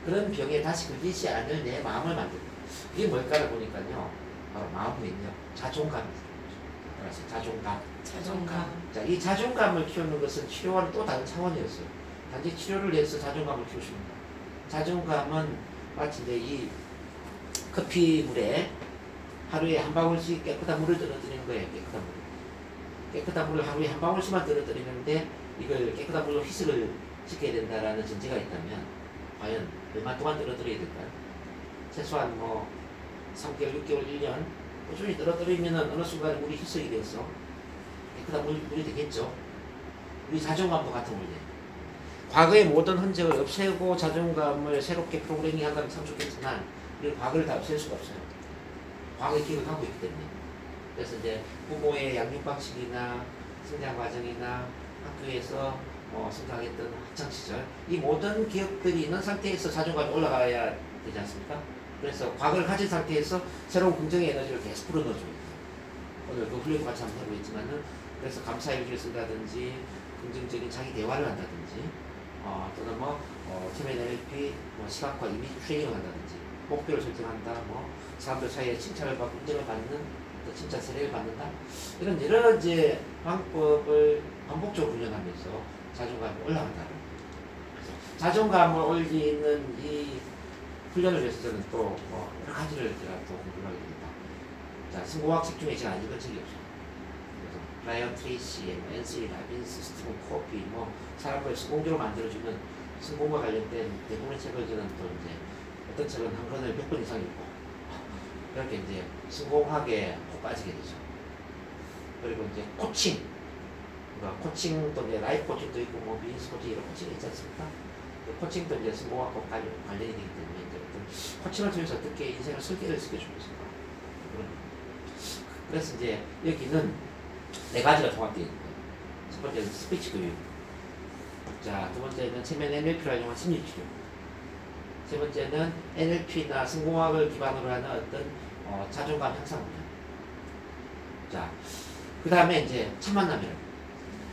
그런 병에 다시 걸리지 않을 내 마음을 만드는 거예요. 이게 뭘까를 보니까요. 바로 마음 능력, 자존감입니다. 자존감. 자, 이 자존감을 키우는 것은 치료와는 또 다른 차원이었어요. 단지 치료를 해서 자존감을 키우십니다. 자존감은 마치 이 커피물에 하루에 한 방울씩 깨끗한 물을 떨어뜨리는 거예요. 깨끗한 물을 하루에 한 방울씩만 떨어뜨리는데 이걸 깨끗한 물로 희석을 시켜야 된다라는 전제가 있다면 과연 얼마 동안 떨어뜨려야 될까요? 최소한 뭐 3개월, 6개월, 1년 꾸준히 떨어뜨리면 어느 순간 물이 희석이 돼서 깨끗한 물이 되겠죠. 우리 자존감도 같은 문제예요. 과거의 모든 흔적을 없애고 자존감을 새롭게 프로그래밍 한다면 참 좋겠지만 우리 과거를 다 없앨 수가 없어요. 과거의 기억을 갖고 있기 때문에. 그래서 이제 부모의 양육 방식이나 성장 과정이나 학교에서 성장했던 학창시절 이 모든 기억들이 있는 상태에서 자존감이 올라가야 되지 않습니까? 그래서 과거를 가진 상태에서 새로운 긍정의 에너지를 계속 불어넣어줘야 돼요. 오늘 그 훈련도 같이 한번 해보겠지만은 그래서 감사일기를 쓴다든지 긍정적인 자기 대화를 한다든지 또는 체면 NLP, 시각화 이미지 트레이닝을 한다든지 목표를 설정한다, 사람들 사이에 칭찬을 받고 인정을 받는 또 칭찬 세례를 받는다 이런 여러 이제 방법을 반복적으로 훈련하면서 자존감이 올라간다. 그래서 자존감을 올리는 이 훈련을 위해서 저는 또 여러 가지를 제가 또 공부를 하게 됩니다. 자, 성공학 책 중에 제가 안 읽은 책이 없어요. 그래서 브라이언 트레이시, 앤시 라빈스, 스티븐 코피, 사람을 성공적으로 만들어주는 성공과 관련된 대부분의 책을 저는 또 이제 어떤 책은 한 권을 100권 이상 읽고 이렇게 이제 성공하게 푹 빠지게 되죠. 그리고 이제 코칭, 그러니까 코칭도 이제 라이프 코칭도 있고 뭐 비즈니스 코칭 이런 코칭이 있지 않습니까? 그 코칭도 이제 성공하고 관련이 되기 때문에 이제 어떤 코칭을 통해서 어떻게 인생을 설계를 시켜주고 있습니다. 그래서 이제 여기는 4가지가 통합되어 있는 거예요. 첫 번째는 스피치 교육. 자, 두 번째는 체면 NLP를 활용한 심리치료. 세 번째는 NLP나 성공학을 기반으로 하는 어떤 자존감 향상 훈련. 자, 그 다음에 이제 첫 만남이라고.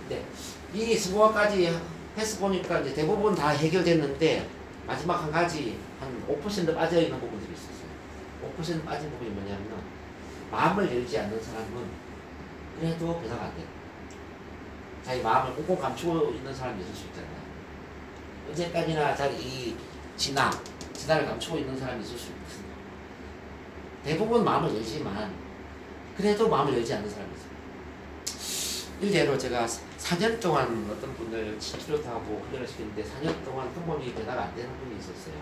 근데 이 성공학까지 해서 보니까 이제 대부분 다 해결됐는데 마지막 한 가지 한 5% 빠져 있는 부분들이 있었어요. 5% 빠진 부분이 뭐냐면 마음을 열지 않는 사람은 그래도 변화가 안 돼요. 자기 마음을 꽁꽁 감추고 있는 사람이 있을 수 있잖아요. 언제까지나 자기 이 진화를 감추고 있는 사람이 있을 수 있습니다. 대부분 마음을 열지만 그래도 마음을 열지 않는 사람이 있어요. 일례로 제가 4년 동안 어떤 분을 치료도 하고 훈련을 시켰는데 4년 동안 hormon이 변화가 안 되는 분이 있었어요.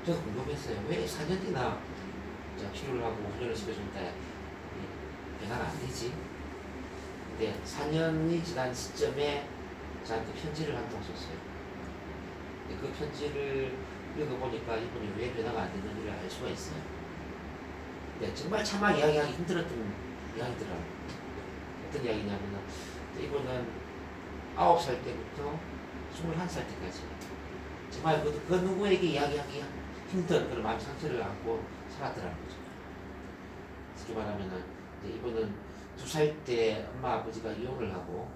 저도 궁금했어요. 왜 4년이나 치료를 하고 훈련을 시켜주는데 변화가 안 되지? 근데 4년이 지난 시점에 저한테 편지를 한 통 썼어요. 그 편지를 읽어보니까 이분이 왜 변화가 안 되는지를 알 수가 있어요. 근데 정말 차마 이야기하기 힘들었던 이야기더라고요. 어떤 이야기냐면 이분은 9살 때부터 21살 때까지 정말 그 누구에게 이야기하기 힘든 그런 마음 상처를 안고 살았더라는 거죠. 쉽게 말하면은 이분은 2살 때 엄마 아버지가 이혼을 하고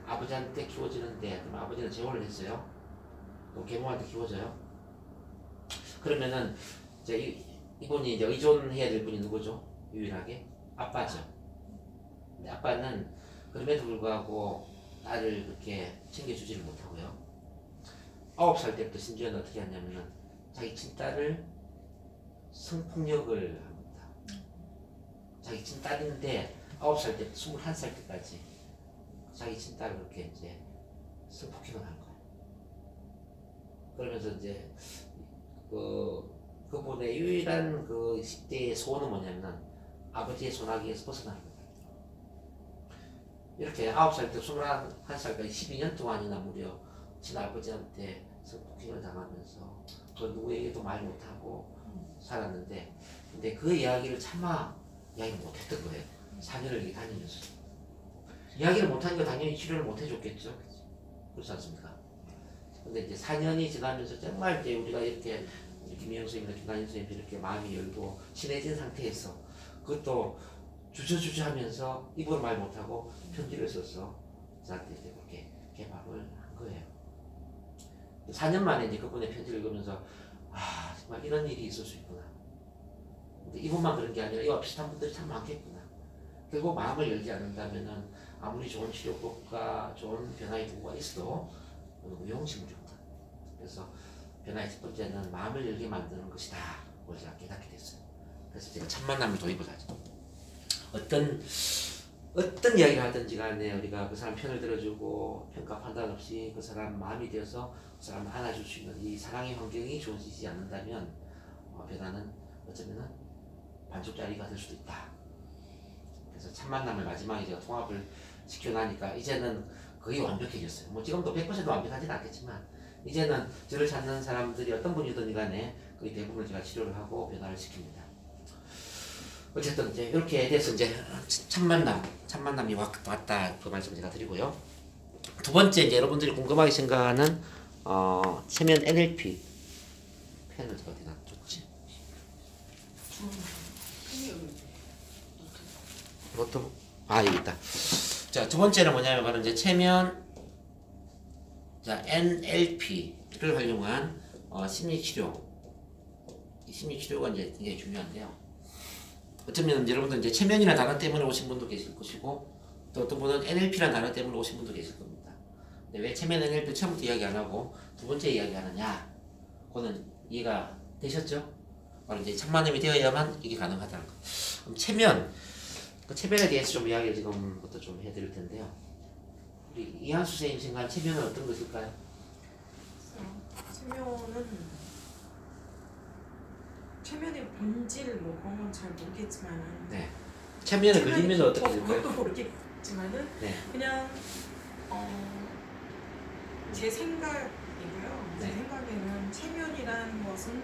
아버지한테 키워지는데 그럼 아버지는 재혼을 했어요. 그럼 계모한테 키워져요. 그러면은 이제 이분이 이제 의존해야 될 분이 누구죠? 유일하게 아빠죠. 근데 아빠는 그럼에도 불구하고 딸을 그렇게 챙겨주지를 못하고요. 9살 때부터 심지어는 어떻게 하냐면은 자기 친딸을 성폭력을 합니다. 자기 친딸인데 9살 때부터 21살 때까지 자기 친딸을 그렇게 이제 성폭행을 한 거예요. 그러면서 이제 그분의 유일한 그 10대의 소원은 뭐냐면 아버지의 소나기에서 벗어나는 거예요. 이렇게 9살 때 21살까지 12년 동안이나 무려 친아버지한테 성폭행을 당하면서 그 누구에게도 말 못하고 살았는데 근데 그 이야기를 차마 이야기 못했던 거예요. 4년을 이렇게 다니면서 이야기를 못하니까 당연히 치료를 못 해줬겠죠. 그렇지 않습니까? 근데 이제 4년이 지나면서 정말 이제 우리가 이렇게 김희영 선생님이나 김단일 선생님이 이렇게 마음이 열고 친해진 상태에서 그것도 주저주저 하면서 입으로 말 못하고 편지를 써서 저한테 이제 그렇게 개방을 한 거예요. 4년 만에 이제 그분의 편지를 읽으면서 아 정말 이런 일이 있을 수 있구나. 근데 이분만 그런 게 아니라 이와 비슷한 분들이 참 많겠구나. 결국 마음을 열지 않는다면은 아무리 좋은 치료법과 좋은 변화의 도구가 있어도 무용지물이구나. 그래서 변화의 첫 번째는 마음을 열게 만드는 것이다. 그걸 제가 깨닫게 됐어요. 그래서 제가 첫 만남을 도입을 하죠. 어떤 이야기를 하든지 간에 우리가 그 사람 편을 들어주고 평가 판단 없이 그 사람 마음이 되어서 그 사람을 안아줄 수 있는 이 사랑의 환경이 주어지지 않는다면 변화는 어쩌면은 반쪽짜리가 될 수도 있다. 그래서 첫 만남을 마지막에 제가 통합을 시켜나니까 이제는 거의 완벽해졌어요. 뭐 지금도 100% 완벽하지는 않겠지만 이제는 저를 찾는 사람들이 어떤 분이든 간에 거의 대부분을 제가 치료를 하고 변화를 시킵니다. 어쨌든 이제 이렇게 돼서 이제 첫 만남이 왔다 그 말씀 제가 드리고요. 두 번째 이제 여러분들이 궁금하게 생각하는 체면 NLP 펜을 제가 어디 놔뒀지? 이것도 여기 있다. 자, 두 번째는 뭐냐면 바로 이제 체면 NLP를 활용한 심리치료. 이 심리치료가 이제 굉장히 중요한데요. 어쩌면 여러분들 이제 체면이라는 단어 때문에 오신 분도 계실 것이고 또 어떤 분은 NLP라는 단어 때문에 오신 분도 계실 겁니다. 근데 왜 체면 NLP 처음부터 이야기 안 하고 두 번째 이야기 하느냐? 그거는 이해가 되셨죠? 바로 이제 천만남이 되어야만 이게 가능하다는 거. 그럼 체면, 그 체면에 대해서 좀 이야기를 지금부터 좀 해드릴 텐데요. 우리 이한수 선생님 생각하는 체면은 어떤 것일까요? 체면의 본질 뭐 그런 건 잘 모르겠지만은 네. 체면을 그리면 어떻게 그것도 될까요? 모르겠지만은 네. 그냥 제 생각이고요. 제 네. 생각에는 체면이라는 것은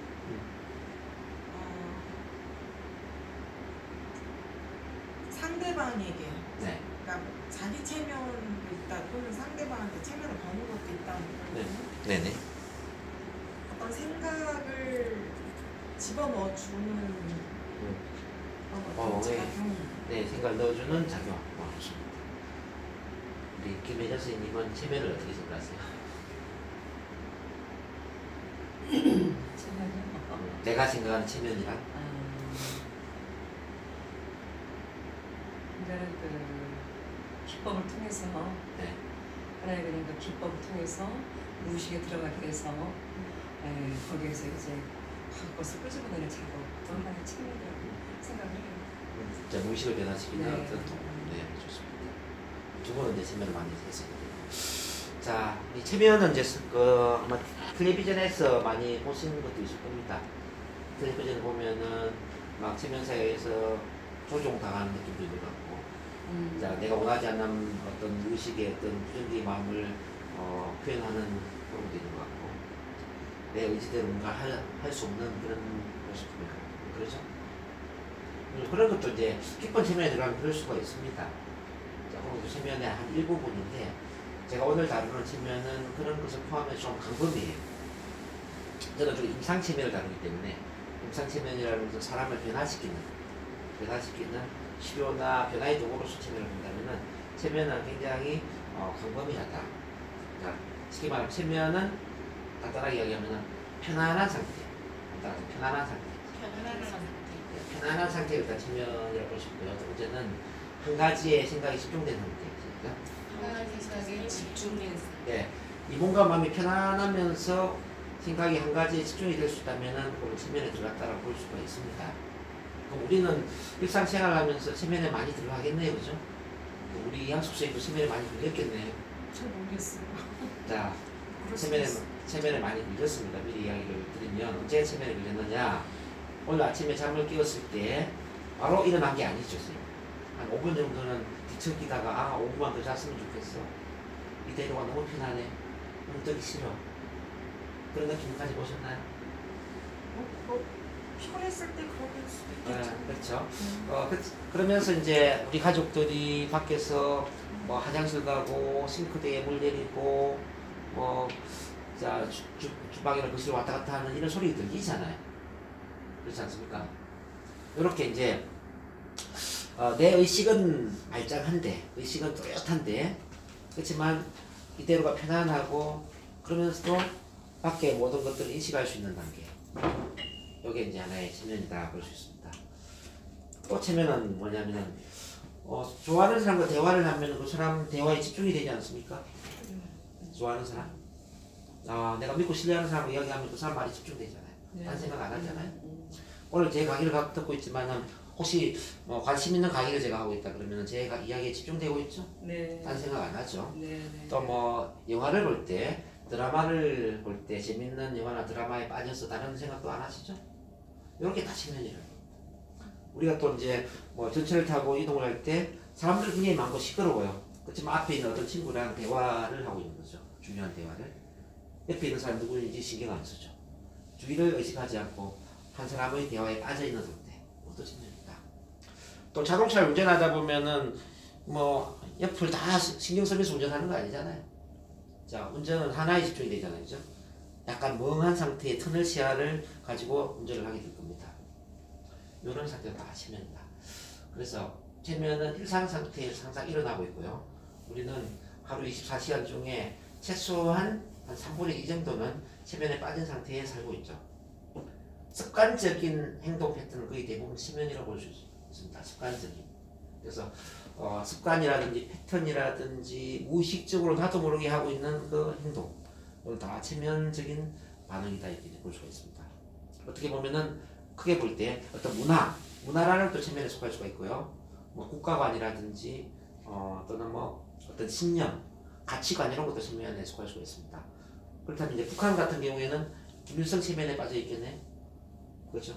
상대방에게 네. 그러니까 자기 체면도 있다 또는 상대방한테 체면을 거는 것도 있다는 네. 거거든요. 네네. 어떤 생각을 집어넣어주는 어떤 네. 작용. 네, 생각 넣어주는 작용. 좋습니다. 우리 김혜자 선생님은 체면을 어떻게 생각하세요? 체면이요? 내가 생각하는 체면이란? 이거는 그 기법을 통해서 네. 하나의 그냥 그 기법을 통해서 무의식에 들어가게 해서 거기에서 이제 그것을 끄집어내는 작업 또 하나의 체면이라고 생각을 해요. 자, 무의식을 변화시키는 네. 어떤 동. 네, 좋습니다. 두 분은 이제 체면을 많이 했었거든요. 자, 이 체면은 이제 아마 텔레비전에서 많이 보시는 것도 있을 겁니다. 텔레비전 보면은 막 체면 사회에서 조종당하는 느낌도 있는 것 같고, 자, 내가 원하지 않는 어떤 의식의 어떤 부정적인 마음을 표현하는 그런 것도 있는 것 같고, 내 의지대로 뭔가 할 수 없는 그런 모습도 있고, 그렇죠? 그런 것도 이제 기쁜 체면에 들어가면 그럴 수가 있습니다. 자, 그런 것도 체면의 한 일부분인데, 제가 오늘 다루는 체면은 그런 것을 포함해서 좀 강범위해요. 저는 좀 임상 체면을 다루기 때문에, 임상 체면이라는 것은 사람을 변화시키는 치료나 변화의 도구로서 체면을 본다면은, 체면은 굉장히 강범위하다. 자, 쉽게 말하면 체면은 간단하게 이야기하면 편안한 상태. 편안한 상태. 편안한 상태가 일단 체면이라고 볼 수 있고요. 두 번째는 한 가지의 생각이 집중된 상태. 하나의 생각에 집중된 네. 이 몸과 마음이 편안하면서 생각이 한 가지에 집중이 될 수 있다면은 그걸 체면에 들어갔다라고 볼 수가 있습니다. 그럼 우리는 일상생활을 하면서 체면에 많이 들어가겠네요, 그죠? 우리 양숙생도 체면에 많이 걸렸겠네요. 잘 모르겠어요. 자, 그럴 수도 체면에 많이 걸렸습니다. 미리 이야기를 드리면 언제 체면에 걸렸느냐? 오늘 아침에 잠을 깨웠을 때 바로 일어난 게 아니죠, 선생님. 한 5분 정도는 뒤척이다가 5분만 더 잤으면 좋겠어. 이 대로가 너무 편하네. 오늘 뜨기 싫어. 그런 느낌까지 보셨나요? 피곤했을 때 그럴 수도 있겠죠. 그렇죠. 그러면서 이제 우리 가족들이 밖에서 뭐 화장실 가고 싱크대에 물 내리고 자 주방이나 거실 왔다 갔다 하는 이런 소리 들리잖아요. 그렇지 않습니까? 이렇게 이제 내 의식은 말짱한데, 의식은 뚜렷한데, 그렇지만 이대로가 편안하고 그러면서도 밖에 모든 것들을 인식할 수 있는 단계. 이게 이제 하나의 체면이다 볼 수 있습니다. 또 체면은 뭐냐면은 좋아하는 사람과 대화를 하면 그 사람 대화에 집중이 되지 않습니까? 좋아하는 사람, 내가 믿고 신뢰하는 사람과 이야기하면 그 사람 말이 집중되잖아요. 딴 생각 안 하잖아요. 오늘 제 강의를 듣고 있지만은 혹시 관심 있는 강의를 제가 하고 있다 그러면 제 이야기에 집중되고 있죠? 네. 딴 생각 안 하죠. 네. 또 영화를 볼 때, 드라마를 볼 때 재밌는 영화나 드라마에 빠져서 다른 생각도 안 하시죠? 이렇게 다 체면이라고. 우리가 또 이제 전철을 타고 이동을 할 때 사람들 굉장히 많고 시끄러워요. 그렇지만 앞에 있는 어떤 친구랑 대화를 하고 있는 거죠. 중요한 대화를. 옆에 있는 사람 누구인지 신경 안 쓰죠. 주위를 의식하지 않고 한 사람의 대화에 빠져 있는 상태. 그것도 체면이다. 또 자동차를 운전하다 보면은 옆을 다 신경 쓰면서 운전하는 거 아니잖아요. 자, 운전은 하나에 집중이 되잖아요, 그죠? 약간 멍한 상태의 터널 시야를 가지고 운전을 하게 될 겁니다. 이런 상태가 다 체면이다. 그래서 체면은 일상 상태에서 항상 일어나고 있고요. 우리는 하루 24시간 중에 최소한 한 3분의 2 정도는 체면에 빠진 상태에 살고 있죠. 습관적인 행동 패턴은 거의 대부분 체면이라고 볼 수 있습니다. 습관적인. 그래서 습관이라든지 패턴이라든지 무의식적으로 나도 모르게 하고 있는 그 행동, 이건 다 체면적인 반응이다 이렇게 볼 수가 있습니다. 어떻게 보면은 크게 볼 때 어떤 문화라는 또 체면에 속할 수가 있고요. 국가관이라든지 또는 어떤 신념, 가치관 이런 것도 체면에 속할 수가 있습니다. 그렇다면 이제 북한 같은 경우에는 김일성 체면에 빠져 있겠네. 그렇죠?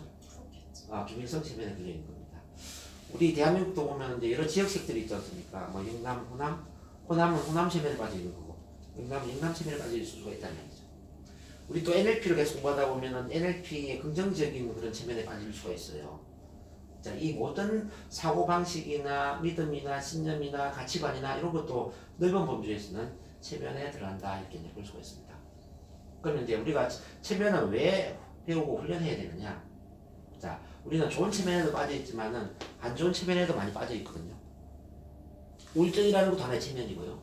김일성 체면에 걸려 있는 겁니다. 우리 대한민국도 보면 이제 여러 지역색들이 있지 않습니까? 뭐 영남, 호남은 호남 체면에 빠져 있는 거고, 영남은 영남 체면에 빠져 있을 수가 있다는 얘기죠. 우리 또 NLP를 계속 공부하다 보면은 NLP의 긍정적인 그런 체면에 빠질 수가 있어요. 자, 이 모든 사고방식이나 믿음이나 신념이나 가치관이나 이런 것도 넓은 범주에서는 체면에 들어간다 이렇게 볼 수가 있습니다. 그러면 이제 우리가 체면을 왜 배우고 훈련해야 되느냐? 자, 우리는 좋은 체면에도 빠져 있지만은 안 좋은 체면에도 많이 빠져 있거든요. 우울증이라는 것도 하나의 체면이고요.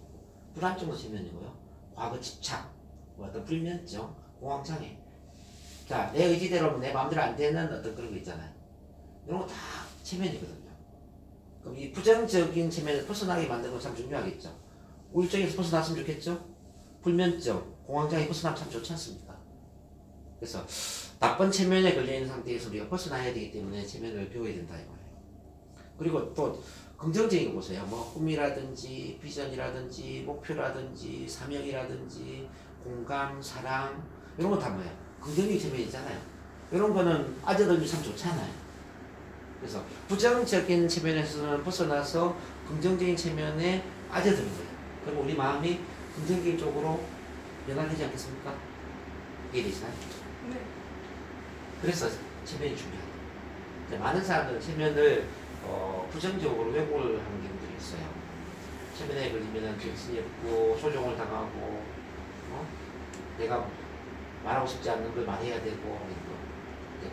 불안증도 체면이고요. 과거 집착, 뭐 어떤 불면증, 공황장애. 자, 내 의지대로 내 마음대로 안 되는 어떤 그런 거 있잖아요. 이런 거 다 체면이거든요. 그럼 이 부정적인 체면에서 벗어나게 만드는 건 참 중요하겠죠. 우울증에서 벗어났으면 좋겠죠. 불면증, 공황장애 벗어나면 참 좋지 않습니까? 그래서 나쁜 체면에 걸려있는 상태에서 우리가 벗어나야 되기 때문에 체면을 배워야 된다 이거예요. 그리고 또 긍정적인 거 보세요. 뭐 꿈이라든지 비전이라든지 목표라든지 사명이라든지 공감, 사랑 이런 거 다 뭐예요? 긍정적인 체면이잖아요. 이런 거는 아재들이 참 좋잖아요. 그래서 부정적인 체면에서는 벗어나서 긍정적인 체면에 빠져드는 거예요. 그럼 우리 마음이 긍정적인 쪽으로 변화되지 않겠습니까? 이해되시나요? 네. 그래서 체면이 중요해요. 많은 사람들은 체면을 부정적으로 왜곡을 하는 경우들이 있어요. 체면에 걸리면 정신이 없고 소종을 당하고 내가 말하고 싶지 않는 걸 말해야 되고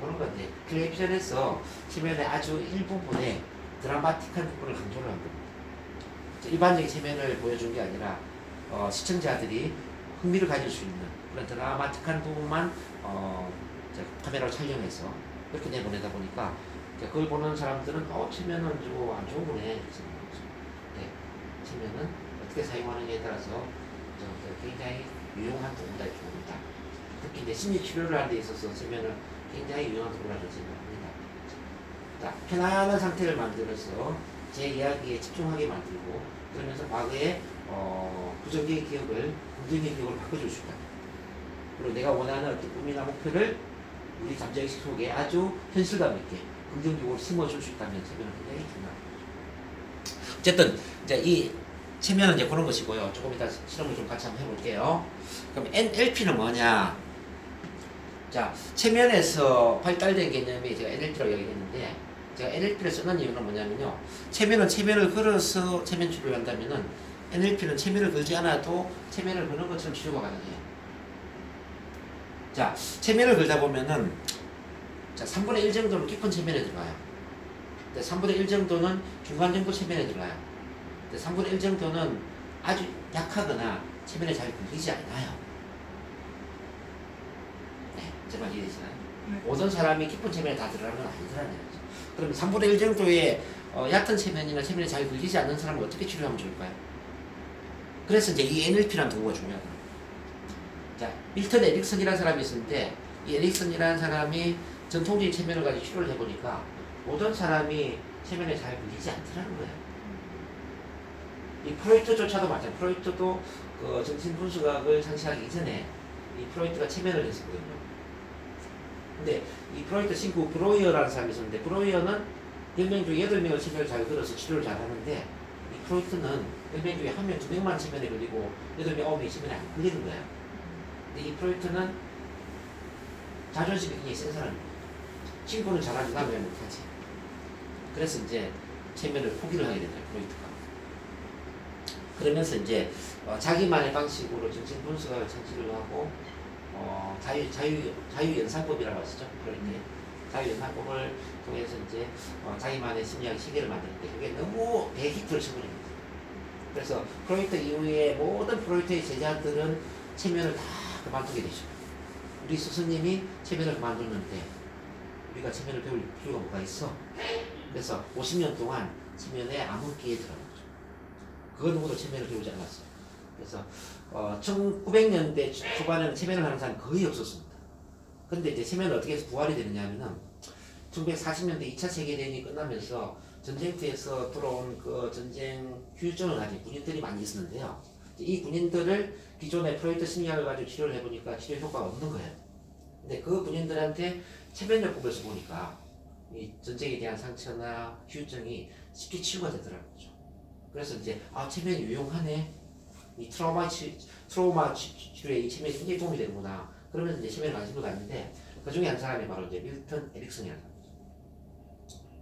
그런 건데 텔레비전에서 체면의 아주 일부분에 드라마틱한 부분을 강조를 한 겁니다. 일반적인 체면을 보여준 게 아니라 시청자들이 흥미를 가질 수 있는 그런 드라마틱한 부분만 카메라로 촬영해서 그렇게 내보내다 보니까 그걸 보는 사람들은 체면은 좀 안 좋은 거네 이렇게 생각하는 거죠. 네, 체면은 어떻게 사용하느냐에 따라서 굉장히 유용한 도구다 이렇게 봅니다. 특히 이제 심리 치료를 하는 데 있어서 체면을 굉장히 유용한 도구라고 생각합니다. 자, 편안한 상태를 만들어서 제 이야기에 집중하게 만들고 그러면서 과거의 부정적인 기억을 긍정적인 기억으로 바꿔줄 수 있다. 그리고 내가 원하는 어떤 꿈이나 목표를 우리 잠재의식 속에 아주 현실감 있게 긍정적으로 심어줄 수 있다면 체면은 굉장히 중요합니다. 어쨌든 이제 이 체면은 이제 그런 것이고요. 조금 이따 실험을 좀 같이 한번 해볼게요. 그럼 NLP는 뭐냐? 자, 체면에서 발달된 개념이 제가 NLP라고 얘기했는데 제가 NLP를 쓰는 이유는 뭐냐면요. 체면은 체면을 걸어서 체면 치료를 한다면은 NLP는 체면을 걸지 않아도 체면을 거는 것처럼 치료가 가능해요. 자, 체면을 걸다 보면은 자, 3분의 1 정도는 깊은 체면에 들어가요. 3분의 1 정도는 중간 정도 체면에 들어가요. 3분의 1 정도는 아주 약하거나 체면에 잘 걸리지 않아요. 네, 제 말 이해되시나요? 네. 모든 사람이 깊은 체면에 다 들어가는 건 아니더라는 거죠. 그럼 3분의 1 정도의 얕은 체면이나 체면에 잘 걸리지 않는 사람을 어떻게 치료하면 좋을까요? 그래서 이제 이 NLP라는 도구가 중요하다. 자, 밀턴 에릭슨이라는 사람이 있었는데 이 에릭슨이라는 사람이 전통적인 체면을 가지고 치료를 해보니까 모든 사람이 체면에 잘 걸리지 않더라는 거예요. 이 프로이트조차도 마찬가지예요. 프로이트도 그 정신분수학을 상시하기 이전에 이 프로이트가 체면을 했었거든요. 근데 이 프로이트 친구 브로이어라는 사람이 있었는데 브로이어는 10명 중에 8명을 체면을 잘 걸어서 치료를 잘 하는데 이 프로이트는 10명 중에 1명, 2명만 체면에 걸리고 8명, 9명이 체면에 안 걸리는 거예요. 근데 이 프로이트는 자존심이 굉장히 센 사람이에요. 친구는 잘하지 나는 왜 못하지. 그래서 이제 체면을 포기를 하게 되더라고요. 프로이트가. 그러면서 이제 자기만의 방식으로 정신분석학을 창시를 하고 자유연상법이라고 하시죠. 프로이트의 자유연상법을 통해서 이제 자기만의 심리학 시계를 만드는데 그게 너무 대히트를 쳐버립니다. 그래서 프로이트 이후에 모든 프로이트의 제자들은 체면을 다 그만두게 되죠. 우리 스승님이 체면을 그만두는데 우리가 체면을 배울 필요가 뭐가 있어? 그래서 50년 동안 체면에 암흑기에 들어간 거죠. 그 누구도 체면을 배우지 않았어요. 그래서 1900년대 초반에는 체면을 하는 사람이 거의 없었습니다. 근데 이제 체면을 어떻게 해서 부활이 되느냐 하면은 1940년대 2차 세계대전이 끝나면서 전쟁터에서 들어온 그 전쟁 후유증을 가진 군인들이 많이 있었는데요. 이 군인들을 기존의 프로이트 심리학을 가지고 치료를 해보니까 치료 효과가 없는 거예요. 근데 그 군인들한테 체면요법을 써보니까 이 전쟁에 대한 상처나 후유증이 쉽게 치유가 되더라고요. 그래서 이제 체면이 유용하네. 이 트라우마 치료에 이 체면이 굉장히 도움이 되는구나. 그러면서 이제 체면에 관심을 갖는데 그 중에 한 사람이 바로 이제 밀턴 에릭슨이라는 사람이죠.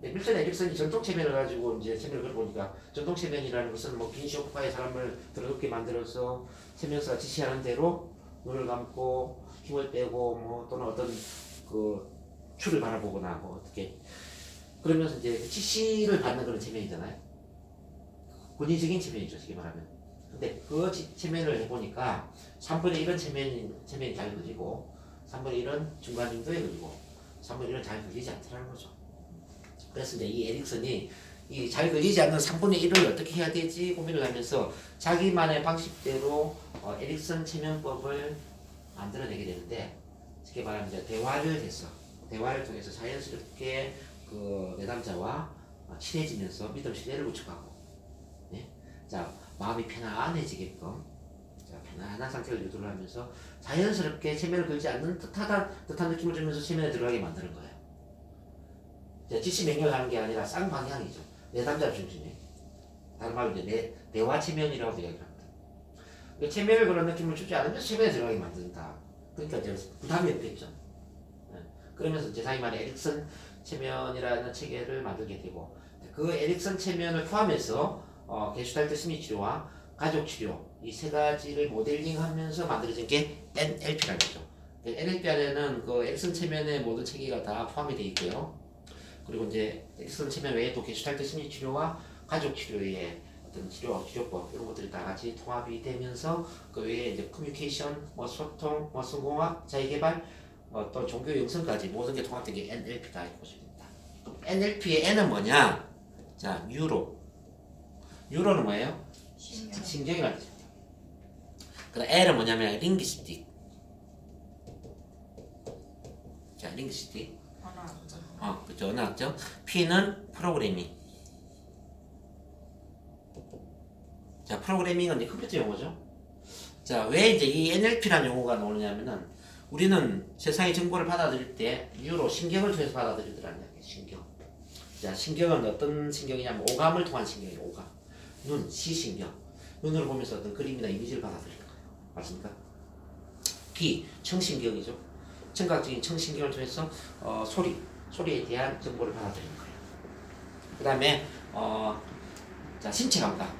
밀턴 에릭슨이 전통 체면을 가지고 이제 체면을 걸어보니까 전통 체면이라는 것은 뭐 긴 쇼파에 사람을 들어눕게 만들어서 체면서가 지시하는 대로 눈을 감고 힘을 빼고 뭐 또는 어떤 그 추를 바라보거나 뭐 어떻게 그러면서 이제 지시를 받는 그런 체면이잖아요. 권위적인 체면이죠, 쉽게 말하면. 근데 그 체면을 해보니까 3분의 1은 체면이 잘 그리고 3분의 1은 중간 정도에 그리고 3분의 1은 잘 그리지 않더라는 거죠. 그래서 이제 이 에릭슨이 이 잘 그리지 않는 3분의 1을 어떻게 해야 되지 고민을 하면서 자기만의 방식대로 에릭슨 체면법을 만들어내게 되는데 쉽게 말하면 이제 대화를 해서 대화를 통해서 자연스럽게 그 내담자와 친해지면서 믿음 신뢰를 구축하고 자 마음이 편안해지게끔 자, 편안한 상태를 유도를 하면서 자연스럽게 체면을 걸지 않는 듯한 느낌을 주면서 체면에 들어가게 만드는 거예요. 자, 지시 명령하는 게 아니라 쌍방향이죠. 내담자 중심에 다른 말로 이제 대화 체면이라고 이야기합니다. 체면을 그런 느낌을 주지 않으면서 체면에 들어가게 만든다. 그러니까 이제 부담이 없겠죠. 그러면서 이제 자기만의 에릭슨 체면이라는 체계를 만들게 되고 그 에릭슨 체면을 포함해서 게슈탈트 심리치료와 가족치료 이 세 가지를 모델링하면서 만들어진 게 NLP라는 거죠. NLP 안에는 그 에릭슨 체면의 모든 체계가 다 포함이 되어 있고요. 그리고 이제 에릭슨 체면 외에 또 게슈탈트 심리치료와 가족치료의 어떤 치료법 이런 것들이 다 같이 통합이 되면서 그 외에 이제 커뮤니케이션, 뭐 소통, 뭐 성공학, 자기개발, 또 종교 영성까지 모든 게 통합된 게 NLP다 이렇게 보시면 됩니다. NLP의 N은 뭐냐? 자, 뉴로는 뭐예요? 신경이라는 뜻입니다. 그다음 L은 뭐냐면 링귀스틱. 자, 링귀스틱. 그죠, 언어학죠. P는 프로그래밍. 자, 프로그래밍은 이제 컴퓨터 용어죠. 자, 왜 이제 이 NLP라는 용어가 나오느냐면은 우리는 세상의 정보를 받아들일 때 뉴로 신경을 통해서 받아들이더라는 이야기예요. 신경. 자, 신경은 어떤 신경이냐면 오감을 통한 신경이에요. 오감. 눈, 시신경. 눈으로 보면서 어떤 그림이나 이미지를 받아들이는 거예요. 맞습니까? 귀, 청신경이죠. 청각적인 청신경을 통해서 소리에 대한 정보를 받아들이는 거예요. 그 다음에 자, 신체 감각.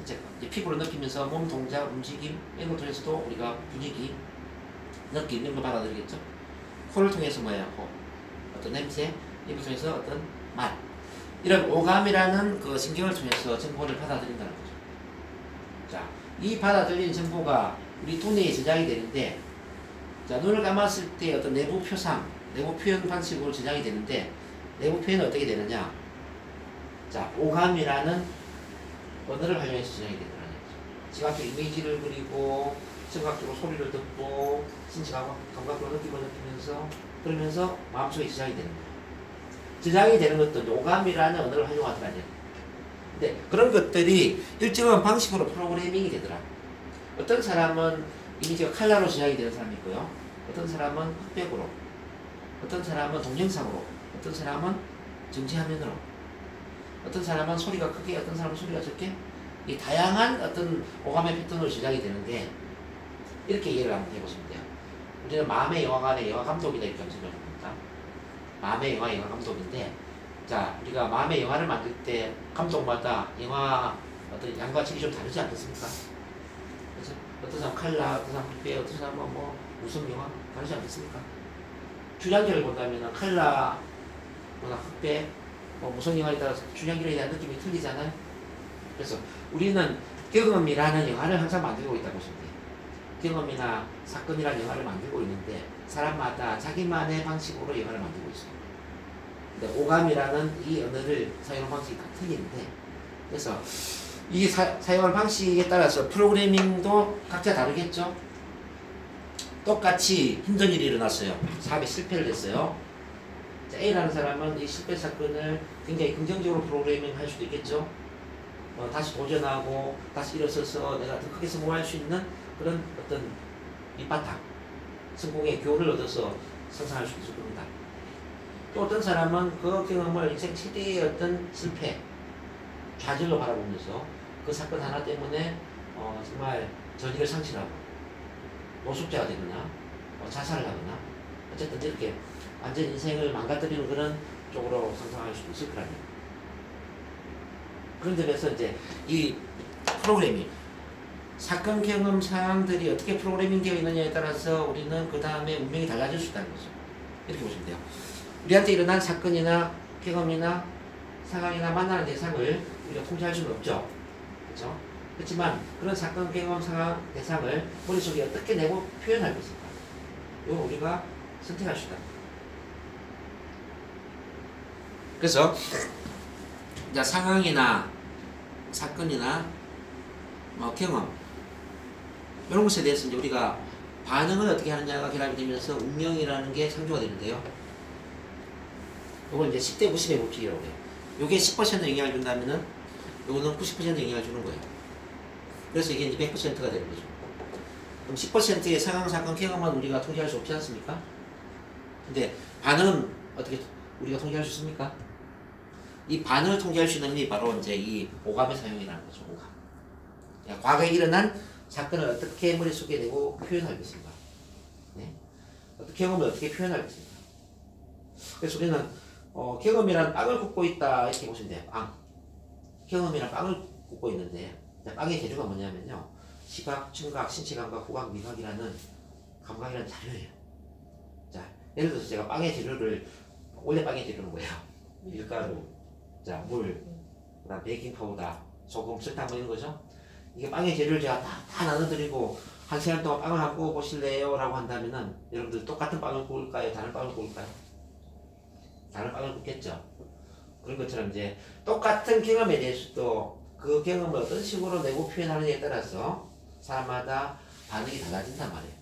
이제 피부로 느끼면서 몸 동작, 움직임 이런 걸 통해서도 우리가 분위기, 느낌 이런 걸 받아들이겠죠. 코를 통해서 뭐예요? 어떤 냄새, 입을 통해서 어떤 맛. 이런 오감이라는 그 신경을 통해서 정보를 받아들인다는 거죠. 자, 이 받아들인 정보가 우리 두뇌에 저장이 되는데, 자, 눈을 감았을 때 어떤 내부 표상, 내부 표현 방식으로 저장이 되는데, 내부 표현은 어떻게 되느냐? 자, 오감이라는 언어를 활용해서 저장이 되더라는 거죠. 지각적 이미지를 그리고, 청각적으로 소리를 듣고, 신체 감각으로 느낌을 느끼면서, 그러면서 마음속에 저장이 되는 거예요. 저장이 되는 것도 오감이라는 언어를 활용하더라는 거예요. 근데 그런 것들이 일정한 방식으로 프로그래밍이 되더라. 어떤 사람은 이미지가 칼라로 저장이 되는 사람이 있고요. 어떤 사람은 흑백으로, 어떤 사람은 동영상으로, 어떤 사람은 정지화면으로, 어떤 사람은 소리가 크게, 어떤 사람은 소리가 적게, 이 다양한 어떤 오감의 패턴으로 저장이 되는데 이렇게 이해를 한번 해보시면 돼요. 우리는 마음의 영화관의 영화 감독이다 이렇게 생각합니다. 마음의 영화 감독인데, 자, 우리가 마음의 영화를 만들 때 감독마다 영화 어떤 양과 질이 좀 다르지 않겠습니까? 그렇죠? 어떤 사람 칼라, 어떤 사람 흑백, 어떤 사람은 뭐 무슨 영화 다르지 않겠습니까? 주량결을 본다면 칼라, 뭐나 흑백, 뭐 무슨 영화에 따라서 주량결에 대한 느낌이 틀리잖아요. 그래서 우리는 경험이라는 영화를 항상 만들고 있다고 보시면 돼요. 경험이나 사건이라는 영화를 만들고 있는데 사람마다 자기만의 방식으로 영화를 만들고 있어요. 근데 오감이라는 이 언어를 사용하는 방식이 다 틀리는데, 그래서 이 사용하는 방식에 따라서 프로그래밍도 각자 다르겠죠. 똑같이 힘든 일이 일어났어요. 사업에 실패를 했어요. 자, A라는 사람은 이 실패 사건을 굉장히 긍정적으로 프로그래밍 할 수도 있겠죠. 다시 도전하고 다시 일어서서 내가 더 크게 성공할 수 있는 그런 어떤 밑바탕, 성공의 교훈을 얻어서 성장할 수 있을 겁니다. 또 어떤 사람은 그 경험을 인생 최대의 어떤 실패, 좌절로 바라보면서 그 사건 하나 때문에 정말 전의를 상실하고 노숙자가 되거나 자살을 하거나 어쨌든 이렇게 완전 인생을 망가뜨리는 그런 쪽으로 성장할 수도 있을 거라는 거예요. 그런 점에서 이제 이 프로그래밍, 사건 경험 상황들이 어떻게 프로그래밍 되어 있느냐에 따라서 우리는 그 다음에 운명이 달라질 수 있다는 거죠. 이렇게 보시면 돼요. 우리한테 일어난 사건이나 경험이나 상황이나 만나는 대상을 우리가 통제할 수는 없죠. 그렇죠? 그렇지만 그런 사건, 경험, 상황, 대상을 머릿속에 어떻게 내고 표현할 것인가, 이건 우리가 선택할 수 있다. 그래서 이제 상황이나 사건이나 경험 이런 것에 대해서 이제 우리가 반응을 어떻게 하느냐가 결합이 되면서 운명이라는 게 창조가 되는데요. 이건 이제 10대 90의 법칙이라고 해요. 이게 10% 영향을 준다면은 이거는 90% 영향을 주는 거예요. 그래서 이게 이제 100%가 되는 거죠. 그럼 10%의 상황, 사건, 경험만 우리가 통제할 수 없지 않습니까? 근데 반응은 어떻게 우리가 통제할 수 있습니까? 이 반응을 통제할 수 있는 게 바로 이제 이 오감의 사용이라는 거죠. 오감. 과거에 일어난 사건을 어떻게 머릿속에 내고 표현할 것인가. 네? 경험을 어떻게 표현할 것인가. 그래서 우리는 경험이란 빵을 굽고 있다 이렇게 보시면 돼요. 빵. 경험이란 빵을 굽고 있는데 빵의 재료가 뭐냐면요. 시각, 청각, 신체감각, 후각, 미각이라는 감각이라는 자료예요. 자, 예를 들어서 제가 빵의 재료를, 원래 빵의 재료는 뭐예요? 밀가루, 자, 물, 그다음 베이킹 파우더, 소금, 설탕 뭐 이런 거죠. 이게 빵의 재료를 제가 다 나눠드리고 한 시간 동안 빵을 한번 구워 보실래요? 라고 한다면은 여러분들 똑같은 빵을 구울까요? 다른 빵을 구울까요? 다른 빵을 굽겠죠. 그런 것처럼 이제 똑같은 경험에 대해서도 그 경험을 어떤 식으로 내고 표현하느냐에 따라서 사람마다 반응이 달라진단 말이에요.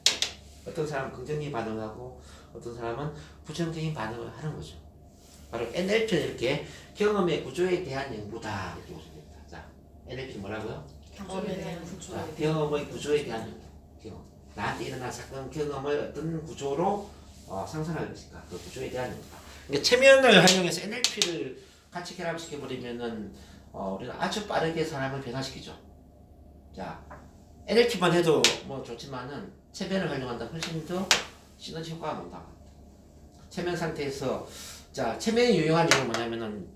어떤 사람은 긍정적인 반응하고 어떤 사람은 부정적인 반응을 하는 거죠. 바로 NLP는 이렇게 경험의 구조에 대한 연구다 이렇게 보시면 됩니다. 자, NLP는 뭐라고요? 경험에 대한 구조. 자, 경험의 구조에 대한 경험. 나한테 일어난 사건 경험을 어떤 구조로 상상할 것인가, 그 구조에 대한 연구다. 그러니까 체면을 활용해서 NLP를 같이 결합시켜버리면은 우리는 아주 빠르게 사람을 변화시키죠. 자, NLP만 해도 뭐 좋지만은 체면을 활용한다 훨씬 더 시너지 효과가 나온다. 체면 상태에서 자, 체면이 유용한 이유는 뭐냐면은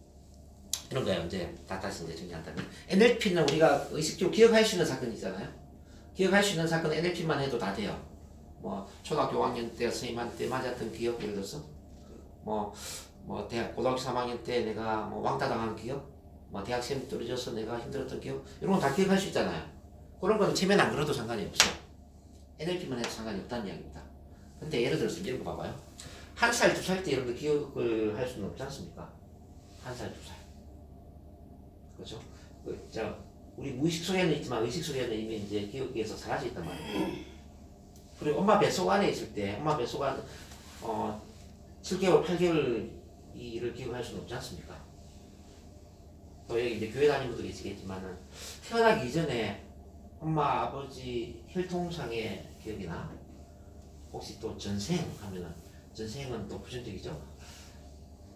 이런 거예요. 이제 다시 이제 정리한다면 NLP는 우리가 의식적으로 기억할 수 있는 사건이 있잖아요. 기억할 수 있는 사건은 NLP만 해도 다 돼요. 뭐 초등학교 5학년 때 선생님한테 맞았던 기억, 예를 들어서 뭐 대학 고등학교 3학년 때 내가 뭐 왕따 당한 기억, 뭐 대학 시험 떨어져서 내가 힘들었던 기억, 이런 건 다 기억할 수 있잖아요. 그런 거는 체면 안 걸어도 상관이 없어. NLP만 해도 상관이 없다는 이야기입니다. 근데 예를 들어서 이런 거 봐봐요. 1살, 2살 때 여러분들 기억을 할 수는 없지 않습니까? 1살, 2살. 그렇죠? 우리 무의식 속에는 있지만 의식 속에는 이미 이제 기억에서 사라져 있단 말이에요. 그리고 엄마 뱃속 안에 있을 때, 엄마 뱃속 안에 7개월, 8개월 이를 기억할 수는 없지 않습니까? 또 여기 이제 교회 다니는 분도 계시겠지만은 태어나기 이전에 엄마, 아버지 혈통상의 기억이나 혹시 또 전생 하면은 전생은 또 부정적이죠?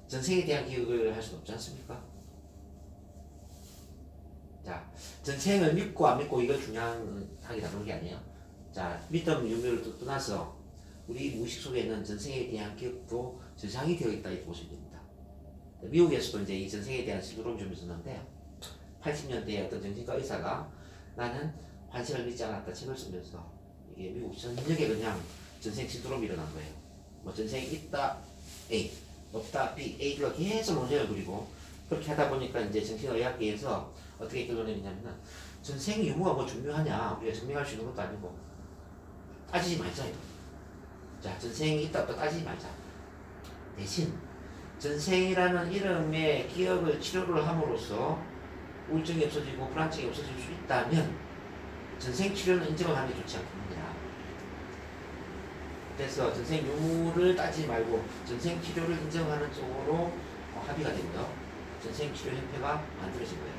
전생에 대한 기억을 할 수는 없지 않습니까? 자, 전생을 믿고 안 믿고 이거 중요하게 다루는 게 아니에요. 자, 믿음 유무를 떠나서 우리 무의식 속에는 전생에 대한 기억도 저장이 되어 있다 이렇게 보시면 됩니다. 미국에서도 이제 이 전생에 대한 시도를 좀 있었는데 80년대에 어떤 정신과 의사가 나는 환생을 믿지 않았다 책을 쓰면서 이게 미국 전역에 그냥 전생 시도롬이 일어난 거예요. 뭐 전생이 있다 A, 없다 B, A가 계속 논쟁을 그리고 그렇게 하다 보니까 이제 정신의학계에서 어떻게 결론내냐면은 전생 유무가 뭐 중요하냐, 우리가 증명할 수 있는 것도 아니고 따지지 말자 이거. 자, 전생이 있다 없다 따지지 말자. 대신 전생이라는 이름의 기억을 치료를 함으로써 우울증이 없어지고 불안증이 없어질 수 있다면 전생 치료는 인정을 하는 게 좋지 않겠느냐. 그래서 전생 유무를 따지지 말고 전생 치료를 인정하는 쪽으로 합의가 되고요. 전생 치료 협회가 만들어진 거예요.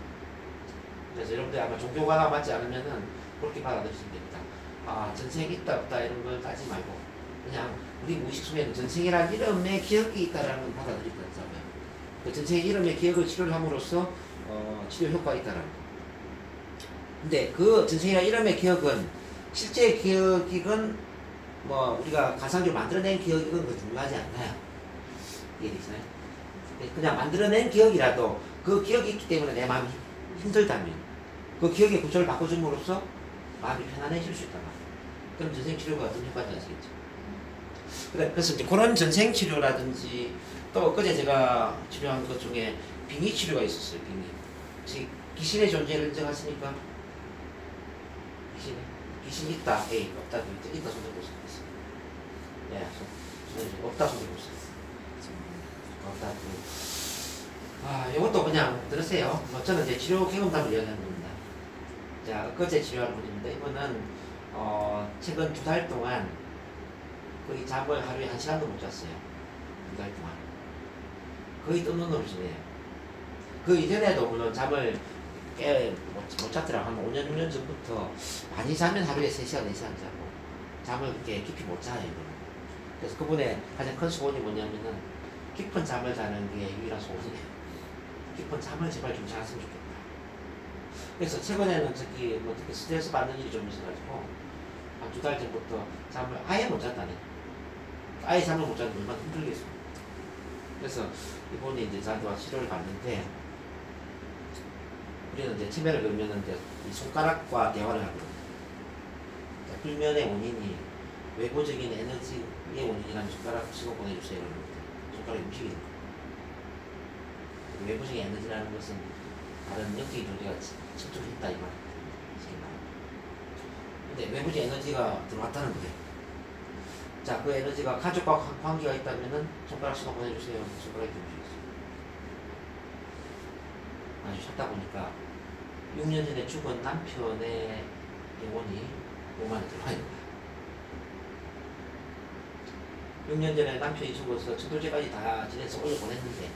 그래서 여러분들 아마 종교가 맞지 않으면은 그렇게 받아들이시면 됩니다. 아, 전생이 있다 없다 이런 걸 따지 말고 그냥 우리 무의식 속에는 전생이라는 이름의 기억이 있다라는 걸 받아들이고 있다고요. 그 전생의 이름의 기억을 치료를 함으로써 치료 효과가 있다라는 거. 근데 그 전생이라는 이름의 기억은 실제 기억이건 뭐 우리가 가상적으로 만들어낸 기억이건 그 중요하지 않나요? 이해되시나요? 그냥 만들어낸 기억이라도 그 기억이 있기 때문에 내 마음이 힘들다면 그 기억의 구조를 바꿔줌으로써 마음이 편안해질 수 있단 말이에요. 그럼 전생치료가 어떤 효과인지 아시겠죠? 그래서 이제 그런 전생치료라든지 또 엊그제 제가 치료한 것 중에 빙의치료가 있었어요. 빙의. 혹시 귀신의 존재를 인정하십니까? 귀신 있다, 에이, 없다, 있다 손 들고 있어요. 예, 없다 손 들고 있어요. 없다. 이것도 그냥 들으세요. 뭐 저는 이제 치료 경험담을 이야기하는 겁니다. 자, 엊그제 치료한 분입니다. 이분은 최근 2달 동안 거의 잠을 하루에 1시간도 못 잤어요. 2달 동안. 거의 뜬 눈으로 지내요. 그 이전에도 물론 잠을 꽤 못 잤더라고. 한 5년, 6년 전부터 많이 자면 하루에 3시간, 4시간 자고 잠을 그렇게 깊이 못 자요. 이분은. 그래서 그분의 가장 큰 소원이 뭐냐면은 깊은 잠을 자는 게 유일한 소원이에요. 깊은 잠을 제발 좀 잤으면 좋겠다. 그래서 최근에는 뭐 특히 스트레스 받는 일이 좀 있어가지고 한 2달 전부터 잠을 아예 못 잤다네. 아예 잠을 못 자는 얼마나 힘들겠어. 그래서 이분이 이제 저한테 와서 치료를 받는데 우리는 이제 치매를 걸면은 이제 이 손가락과 대화를 하거든요. 불면의 원인이 외부적인 에너지의 원인이라는 손가락 치고 보내주세요. 손가락이 움직이는 거예요. 외부적인 에너지라는 것은 다른 영적인 존재가 침투했다 이 말이에요. 근데 외부적인 에너지가 들어왔다는 거예요. 자, 그 에너지가 가족과 관계가 있다면은 손가락 치고 보내주세요. 손가락이 움직였어요. 아주 찾다 보니까 6년 전에 죽은 남편의 영혼이 몸 안에 들어와 있는 거예요. 6년 전에 남편이 죽어서 천도제까지 다 지내서 올려보냈는데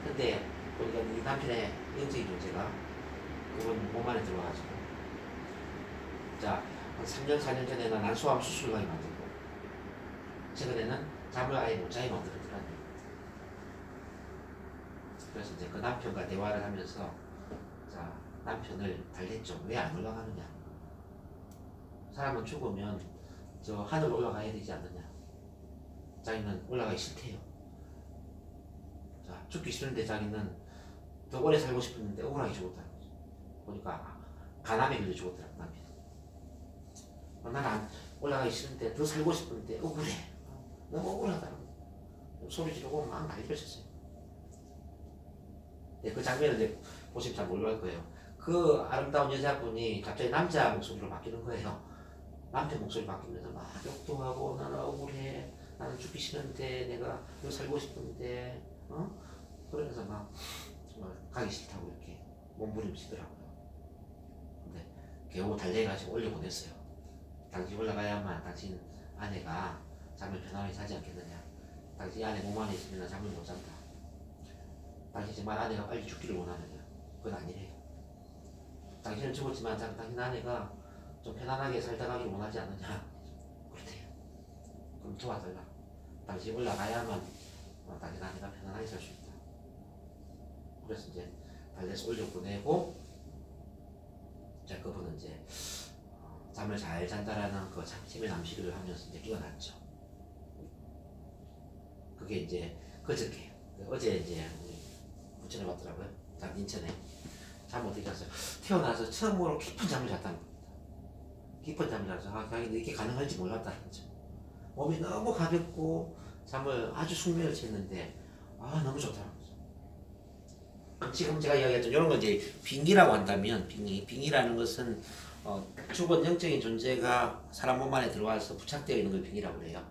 근데 보니까 이 남편의 영적인 존재가 그분 몸 안에 들어와가지고 자, 한 3년, 4년 전에는 난소암 수술을 하게 만들고 최근에는 잠을 아예 못 자게 만들었더라고요. 그래서 이제 그 남편과 대화를 하면서 자, 남편을 달랬죠. 왜 안 올라가느냐. 사람은 죽으면 저 하늘 올라가야 되지 않느냐. 자기는 올라가기 싫대요. 자, 죽기 싫은데 자기는 더 오래 살고 싶었는데 억울하게 죽었다는 거죠. 보니까 간암에 걸려 죽었더라고 남편이. 나는 올라가기 싫은데 더 살고 싶은데 억울해. 너무 억울하다는 거예요. 소리 지르고 막 난리를 쳤어요. 네, 그 장면을 이제 보시면 잘 모를 거예요. 그 아름다운 여자분이 갑자기 남자 목소리로 바뀌는 거예요. 남편 목소리 바뀌면서 막 욕도 하고 나는 억울해. 나는 죽기 싫은데 내가 너 살고 싶은데 그러면서 막 정말 가기 싫다고 이렇게 몸부림치더라고요. 근데 겨우 달래가지고 올려보냈어요. 당신 올라가야만 당신 아내가 잠을 편안하게 자지 않겠느냐. 당신 아내 몸 안에 있으면 잠을 못 잔다. 당신 정말 아내가 빨리 죽기를 원하느냐. 그건 아니래요. 당신은 죽었지만 당신 아내가 좀 편안하게 살다 가기를 원하지 않느냐. 그렇대요. 그럼 도와달라. 당신 올라가야만 당신 아내가 편안하게 살 수 있다. 그래서 이제 달래서 올려보내고 자, 그분은 이제 잠을 잘 잔다라는 그 치매 남시를 하면서 이제 깨어났죠. 그게 이제 그저께 어제 이제 부천에 왔더라고요. 인천에 잠 어떻게 잤어요? 태어나서 처음으로 깊은 잠을 잤다는 겁니다. 깊은 잠을 자서 자기는 이렇게 가능할지 몰랐다는 거죠. 몸이 너무 가볍고 잠을 아주 숙면을 챘는데 너무 좋다는 거죠. 지금 제가 이야기했던 이런 건 이제 빙의라고 한다면 빙의라는 것은 죽은 영적인 존재가 사람 몸 안에 들어와서 부착되어 있는 걸 빙의라고 해요.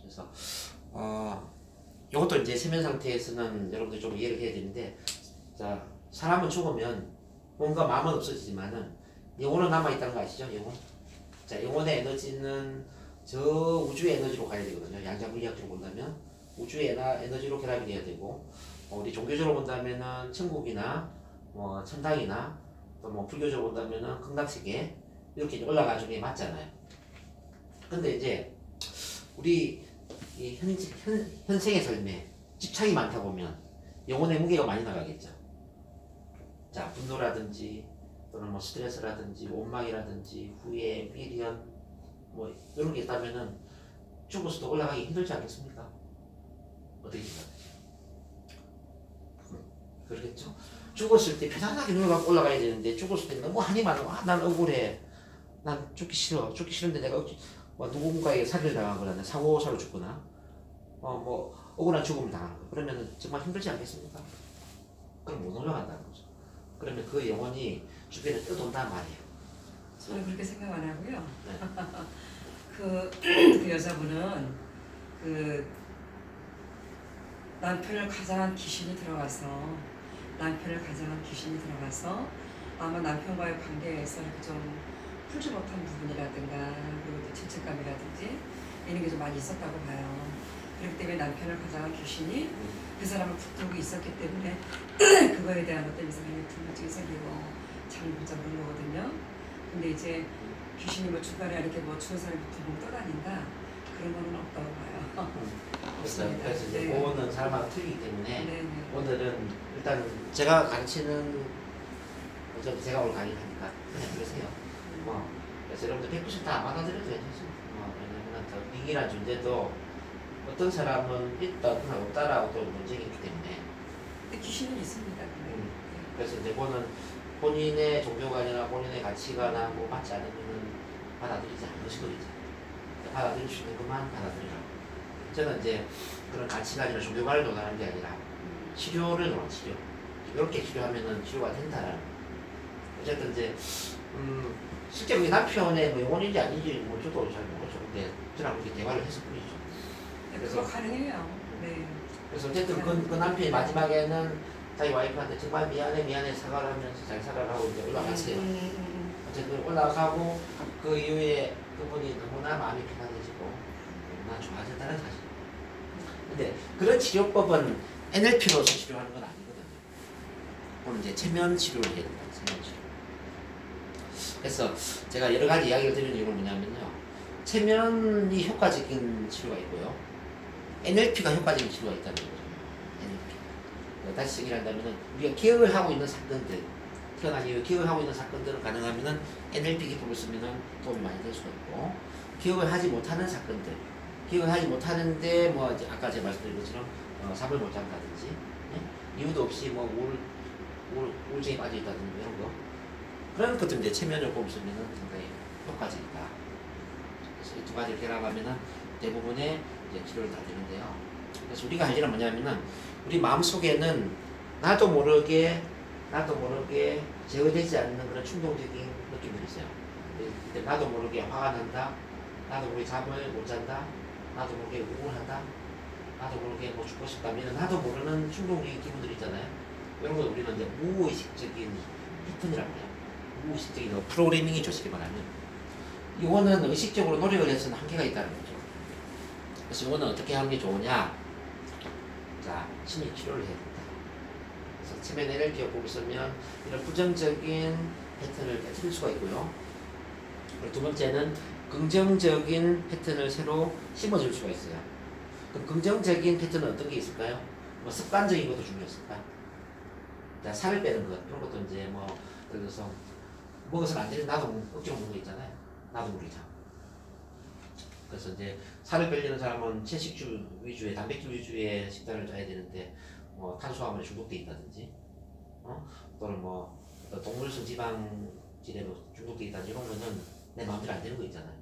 그래서 이것도 이제 세면 상태에서는 여러분들 좀 이해를 해야 되는데 자, 사람은 죽으면 몸과 마음은 없어지지만은 영혼은 남아있다는 거 아시죠? 영혼? 자, 영혼의 에너지는 저 우주의 에너지로 가야 되거든요. 양자물리학적으로 본다면 우주의 에너지로 결합이 돼야 되고 우리 종교적으로 본다면은 천국이나 천당이나 또 뭐 불교적으로 본다면은 극락세계 이렇게 이제 올라가는 게 맞잖아요. 근데 이제 우리 이 현생의 삶에 집착이 많다 보면 영혼의 무게가 많이 나가겠죠. 자, 분노라든지 또는 뭐 스트레스라든지 원망이라든지 후회, 미련 뭐 이런 게 있다면은 죽어서도 올라가기 힘들지 않겠습니까? 어떻게 생각하세요? 그러겠죠. 죽었을 때 편안하게 눈을 감고 올라가야 되는데 죽었을 때 너무 한이 많아. 아, 난 억울해. 난 죽기 싫어. 죽기 싫은데 내가 뭐 누군가에게 살해를 당하거나 사고사로 죽거나 뭐 억울한 죽음을 당하는 거. 그러면 정말 힘들지 않겠습니까? 그럼 못 올라간다는 거죠. 그러면 그 영혼이 주변에 떠돈단 말이에요. 저는 그렇게 생각 안 하고요. 네. 그 여자분은 그 남편을 가장한 귀신이 들어가서 아마 남편과의 관계에서 이렇게 좀 풀지 못한 부분이라든가 그리고 또 죄책감이라든지 이런 게 좀 많이 있었다고 봐요. 그렇기 때문에 남편을 가장한 귀신이 그 사람을 붙들고 있었기 때문에 그거에 대한 어떤 이상한 불만증이 생기고 잠을 못 잡는 거거든요. 근데 이제 귀신이 뭐 중간에 이렇게 뭐 죽은 사람이 붕붕 떠다닌다 그런 거는 없다고 봐요. 없습니다. 그래서 이제 네. 그거는 사람마다 틀리기 때문에 네네. 오늘은 일단 제가 가르치는 어차피 제가 오늘 강의를 하니까 그냥 그러세요. 그래서 여러분들 100% 다 받아들여도 괜찮습니다. 왜냐면 더 링이라는 존재도 어떤 사람은 있다, 어떤 없다라고 또 논쟁이 있기 때문에 근데 귀신은 있습니다. 그래서 이제 그거는 본인의 종교관이나 본인의 가치관하고 맞지 않으면 받아들이지 않으시거든요. 받아들일 수 있는 것만 받아들이라고. 저는 이제 그런 가치관이나 종교관을 논하는 게 아니라 치료를 논하는 치료. 이렇게 치료하면은 치료가 된다라는. 어쨌든 이제 실제 우리 남편의 뭐 영혼인지 아닌지 뭐 저도 잘 모르죠. 근데 저랑 그렇게 대화를 했을 뿐이죠. 그거 가능해요. 네. 그래서 어쨌든 그 남편이 마지막에는 자기 와이프한테 정말 미안해 사과를 하면서 잘 살아라고 이제 올라갔어요. 어쨌든 올라가고 그 이후에 그분이 너무나 마음이 편안해지고 너무나 좋아졌다는 사실. 근데 그런 치료법은 NLP로서 치료하는 건 아니거든요. 그건 이제 체면 치료를 해야 된다. 체면 치료. 그래서 제가 여러 가지 이야기를 드리는 이유는 뭐냐면요. 체면이 효과적인 치료가 있고요. NLP가 효과적인 치료가 있다는 거죠. NLP. 다시 정의한다면은 우리가 기억을 하고 있는 사건들, 태어난 이후 기억을 하고 있는 사건들은 가능하면은 NLP 기법을 쓰면은 도움이 많이 될 수가 있고, 기억을 하지 못하는 사건들, 기억을 하지 못하는데 뭐 이제 아까 제가 말씀드린 것처럼 잠을 못 잔다든지, 네? 이유도 없이 뭐 우울증에 빠져 있다든지 이런 거, 그런 것들 이제 체면요법을 쓰면은 상당히 효과적이다. 그래서 이 두 가지를 결합하면은 대부분의 이제 치료를 다 되는데요. 그래서 우리가 할 일은 뭐냐면은 우리 마음 속에는 나도 모르게 제어되지 않는 그런 충동적인 느낌들이 있어요. 그때 나도 모르게 화가 난다, 나도 모르게 잠을 못 잔다, 나도 모르게 우울하다, 나도 모르게 뭐 죽고 싶다면 나도 모르는 충동적인 기분들이 있잖아요. 이런 걸 우리는 이제 무의식적인 패턴이라고 해요. 무의식적인 프로그래밍이죠, 쉽게 말하면. 이거는 의식적으로 노력을 해서는 한계가 있다는 거죠. 그래서 이거는 어떻게 하는 게 좋으냐? 자, 심리 치료를 해야 된다. 그래서 체면 NLP요법을 쓰면 이런 부정적인 패턴을 깨뜨릴 수가 있고요. 그리고 두 번째는 긍정적인 패턴을 새로 심어줄 수가 있어요. 그럼 긍정적인 패턴은 어떤 게 있을까요? 뭐 습관적인 것도 중요해요. 습관. 자, 살을 빼는 것 이런 것도 이제 뭐 예를 들어서 먹어서는 안 되는 나도 억지로 먹는 거 있잖아요. 나도 모르게. 그래서 이제 살을 빼려는 사람은 채식주 위주의 단백질 위주의 식단을 짜야 되는데 뭐 탄수화물에 중독돼 있다든지 또는 뭐 동물성 지방질에 중독돼 있다든지 이런 거는 내 마음대로 안 되는 거 있잖아요.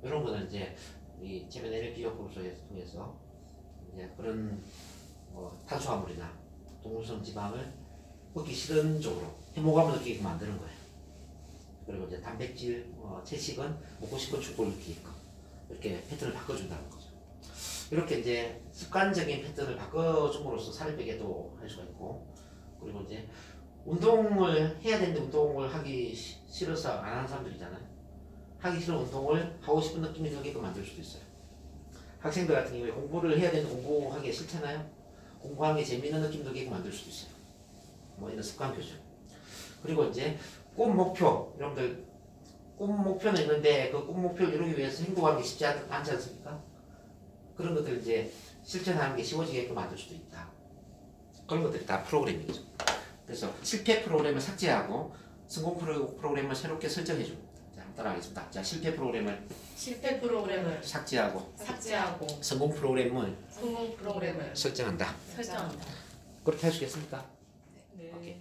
이런 거는 이제 이 체면 NLP요법을 통해서 이제 그런 탄수화물이나 동물성 지방을 먹기 싫은 쪽으로 해모감을 느끼게 만드는 거예요. 그리고 이제 단백질, 채식은 먹고 싶은 축복을 느끼게끔 이렇게 패턴을 바꿔준다는 거죠. 이렇게 이제 습관적인 패턴을 바꿔줌으로써 살을 빼게도 할 수가 있고, 그리고 이제 운동을 해야 되는데 운동을 하기 싫어서 안 하는 사람들 있잖아요. 하기 싫은 운동을 하고 싶은 느낌이 들게끔 만들 수도 있어요. 학생들 같은 경우에 공부를 해야 되는데 공부하기 싫잖아요. 공부하는 게 재미있는 느낌 들게끔 만들 수도 있어요. 뭐 이런 습관 교정. 그리고 이제 꿈 목표 여러분들 꿈 목표는 있는데 그 꿈 목표를 이루기 위해서 행동하는 게 쉽지 않지 않습니까? 그런 것들 이제 실천하는 게 쉬워지게끔 만들 수도 있다. 그런 것들이 다 프로그래밍이죠. 그래서 실패 프로그램을 삭제하고 성공 프로그램을 새롭게 설정해 줍니다. 자, 한번 따라하겠습니다. 자, 실패 프로그램을 실패 프로그램을 삭제하고 삭제하고 성공 프로그램을 성공 프로그램을 설정한다. 설정한다. 그렇게 하시겠습니까? 네. 오케이.